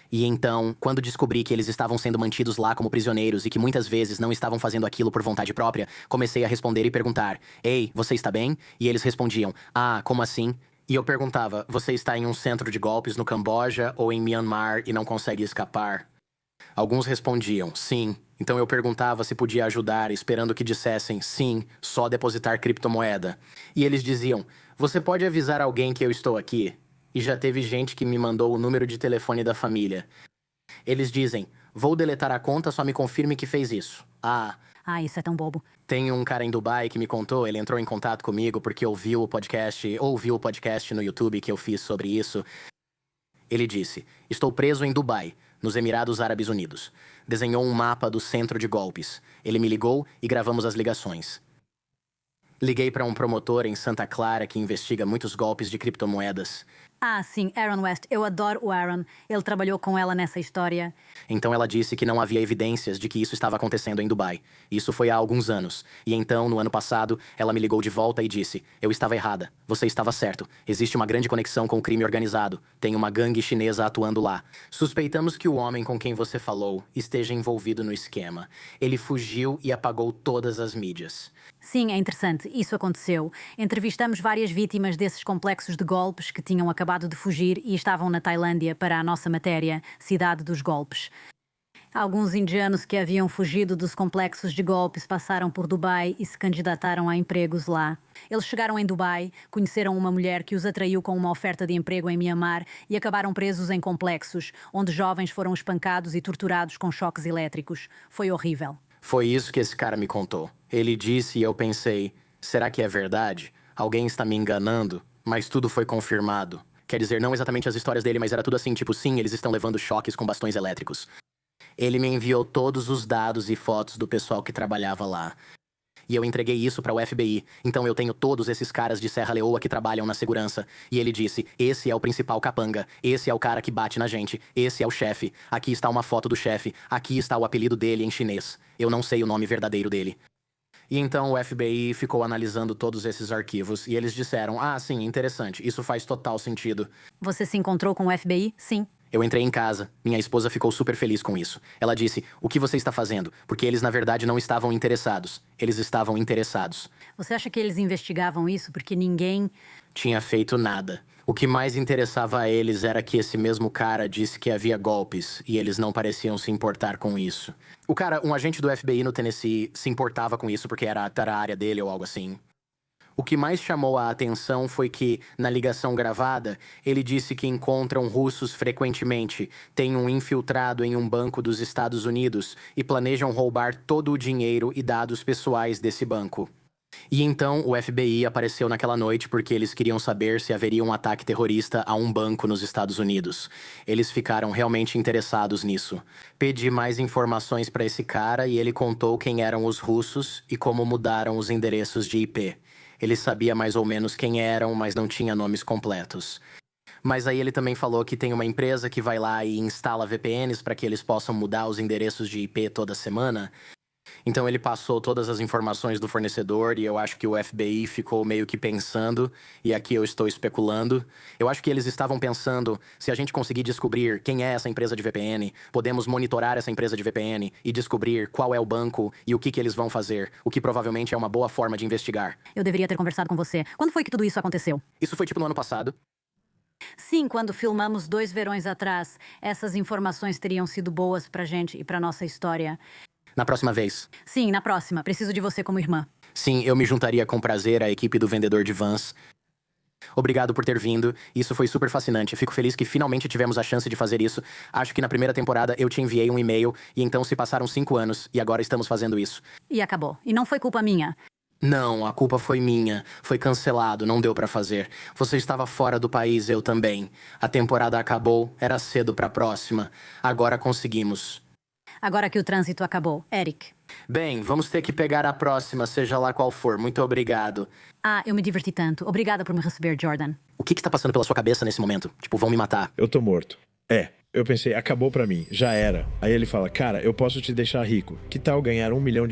E então, quando descobri que eles estavam sendo mantidos lá como prisioneiros e que muitas vezes não estavam fazendo aquilo por vontade própria, comecei a responder e perguntar: Ei, você está bem? E eles respondiam: Ah, como assim? E eu perguntava: Você está em um centro de golpes no Camboja ou em Myanmar e não consegue escapar? Alguns respondiam: Sim. Então eu perguntava se podia ajudar, esperando que dissessem: Sim, só depositar criptomoeda. E eles diziam: Você pode avisar alguém que eu estou aqui? E já teve gente que me mandou o número de telefone da família. Eles dizem: Vou deletar a conta, só me confirme que fez isso. Isso é tão bobo. Tem um cara em Dubai que me contou, ele entrou em contato comigo porque ouviu o podcast no YouTube que eu fiz sobre isso. Ele disse: Estou preso em Dubai, nos Emirados Árabes Unidos. Desenhou um mapa do centro de golpes. Ele me ligou e gravamos as ligações. Liguei para um promotor em Santa Clara que investiga muitos golpes de criptomoedas. Sim, Aaron West. Eu adoro o Aaron. Ele trabalhou com ela nessa história. Então ela disse que não havia evidências de que isso estava acontecendo em Dubai. Isso foi há alguns anos. E então, no ano passado, ela me ligou de volta e disse: Eu estava errada. Você estava certo. Existe uma grande conexão com o crime organizado. Tem uma gangue chinesa atuando lá. Suspeitamos que o homem com quem você falou esteja envolvido no esquema. Ele fugiu e apagou todas as mídias. Sim, é interessante. Isso aconteceu. Entrevistamos várias vítimas desses complexos de golpes que tinham acabado de fugir e estavam na Tailândia para a nossa matéria, Cidade dos Golpes. Alguns indianos que haviam fugido dos complexos de golpes passaram por Dubai e se candidataram a empregos lá. Eles chegaram em Dubai, conheceram uma mulher que os atraiu com uma oferta de emprego em Myanmar e acabaram presos em complexos, onde jovens foram espancados e torturados com choques elétricos. Foi horrível. Foi isso que esse cara me contou. Ele disse e eu pensei: será que é verdade? Alguém está me enganando? Mas tudo foi confirmado. Quer dizer, não exatamente as histórias dele, mas era tudo assim, tipo, sim, eles estão levando choques com bastões elétricos. Ele me enviou todos os dados e fotos do pessoal que trabalhava lá. E eu entreguei isso para o FBI. Então eu tenho todos esses caras de Serra Leoa que trabalham na segurança. E ele disse: esse é o principal capanga. Esse é o cara que bate na gente. Esse é o chefe. Aqui está uma foto do chefe. Aqui está o apelido dele em chinês. Eu não sei o nome verdadeiro dele. E então o FBI ficou analisando todos esses arquivos. E eles disseram: sim, interessante. Isso faz total sentido. Você se encontrou com o FBI? Sim. Eu entrei em casa. Minha esposa ficou super feliz com isso. Ela disse: O que você está fazendo? Porque eles, na verdade, não estavam interessados. Eles estavam interessados. Você acha que eles investigavam isso porque ninguém tinha feito nada? O que mais interessava a eles era que esse mesmo cara disse que havia golpes e eles não pareciam se importar com isso. O cara, um agente do FBI no Tennessee, se importava com isso porque era a área dele ou algo assim. O que mais chamou a atenção foi que, na ligação gravada, ele disse que encontram russos frequentemente, têm um infiltrado em um banco dos Estados Unidos e planejam roubar todo o dinheiro e dados pessoais desse banco. E então o FBI apareceu naquela noite porque eles queriam saber se haveria um ataque terrorista a um banco nos Estados Unidos. Eles ficaram realmente interessados nisso. Pedi mais informações para esse cara e ele contou quem eram os russos e como mudaram os endereços de IP. Ele sabia mais ou menos quem eram, mas não tinha nomes completos. Mas aí ele também falou que tem uma empresa que vai lá e instala VPNs para que eles possam mudar os endereços de IP toda semana. Então ele passou todas as informações do fornecedor e eu acho que o FBI ficou meio que pensando, e aqui eu estou especulando. Eu acho que eles estavam pensando: se a gente conseguir descobrir quem é essa empresa de VPN, podemos monitorar essa empresa de VPN e descobrir qual é o banco e o que eles vão fazer, o que provavelmente é uma boa forma de investigar. Eu deveria ter conversado com você. Quando foi que tudo isso aconteceu? Isso foi tipo no ano passado. Sim, quando filmamos 2 verões atrás, essas informações teriam sido boas pra gente e pra nossa história. Na próxima vez. Sim, na próxima. Preciso de você como irmã. Sim, eu me juntaria com prazer à equipe do vendedor de vans. Obrigado por ter vindo. Isso foi super fascinante. Fico feliz que finalmente tivemos a chance de fazer isso. Acho que na primeira temporada eu te enviei um e-mail e então se passaram 5 anos e agora estamos fazendo isso. E acabou. E não foi culpa minha. Não, a culpa foi minha. Foi cancelado, não deu pra fazer. Você estava fora do país, eu também. A temporada acabou, era cedo pra próxima. Agora conseguimos. Agora que o trânsito acabou. Eric. Bem, vamos ter que pegar a próxima, seja lá qual for. Muito obrigado. Ah, eu me diverti tanto. Obrigada por me receber, Jordan. O que tá passando pela sua cabeça nesse momento? Tipo, vão me matar. Eu tô morto. Eu pensei, acabou pra mim, já era. Aí ele fala, cara, eu posso te deixar rico. Que tal ganhar $1 milhão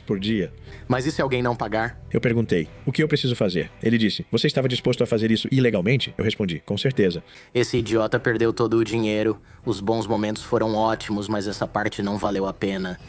por dia? Mas e se alguém não pagar? Eu perguntei, o que eu preciso fazer? Ele disse, você estava disposto a fazer isso ilegalmente? Eu respondi, com certeza. Esse idiota perdeu todo o dinheiro. Os bons momentos foram ótimos, mas essa parte não valeu a pena.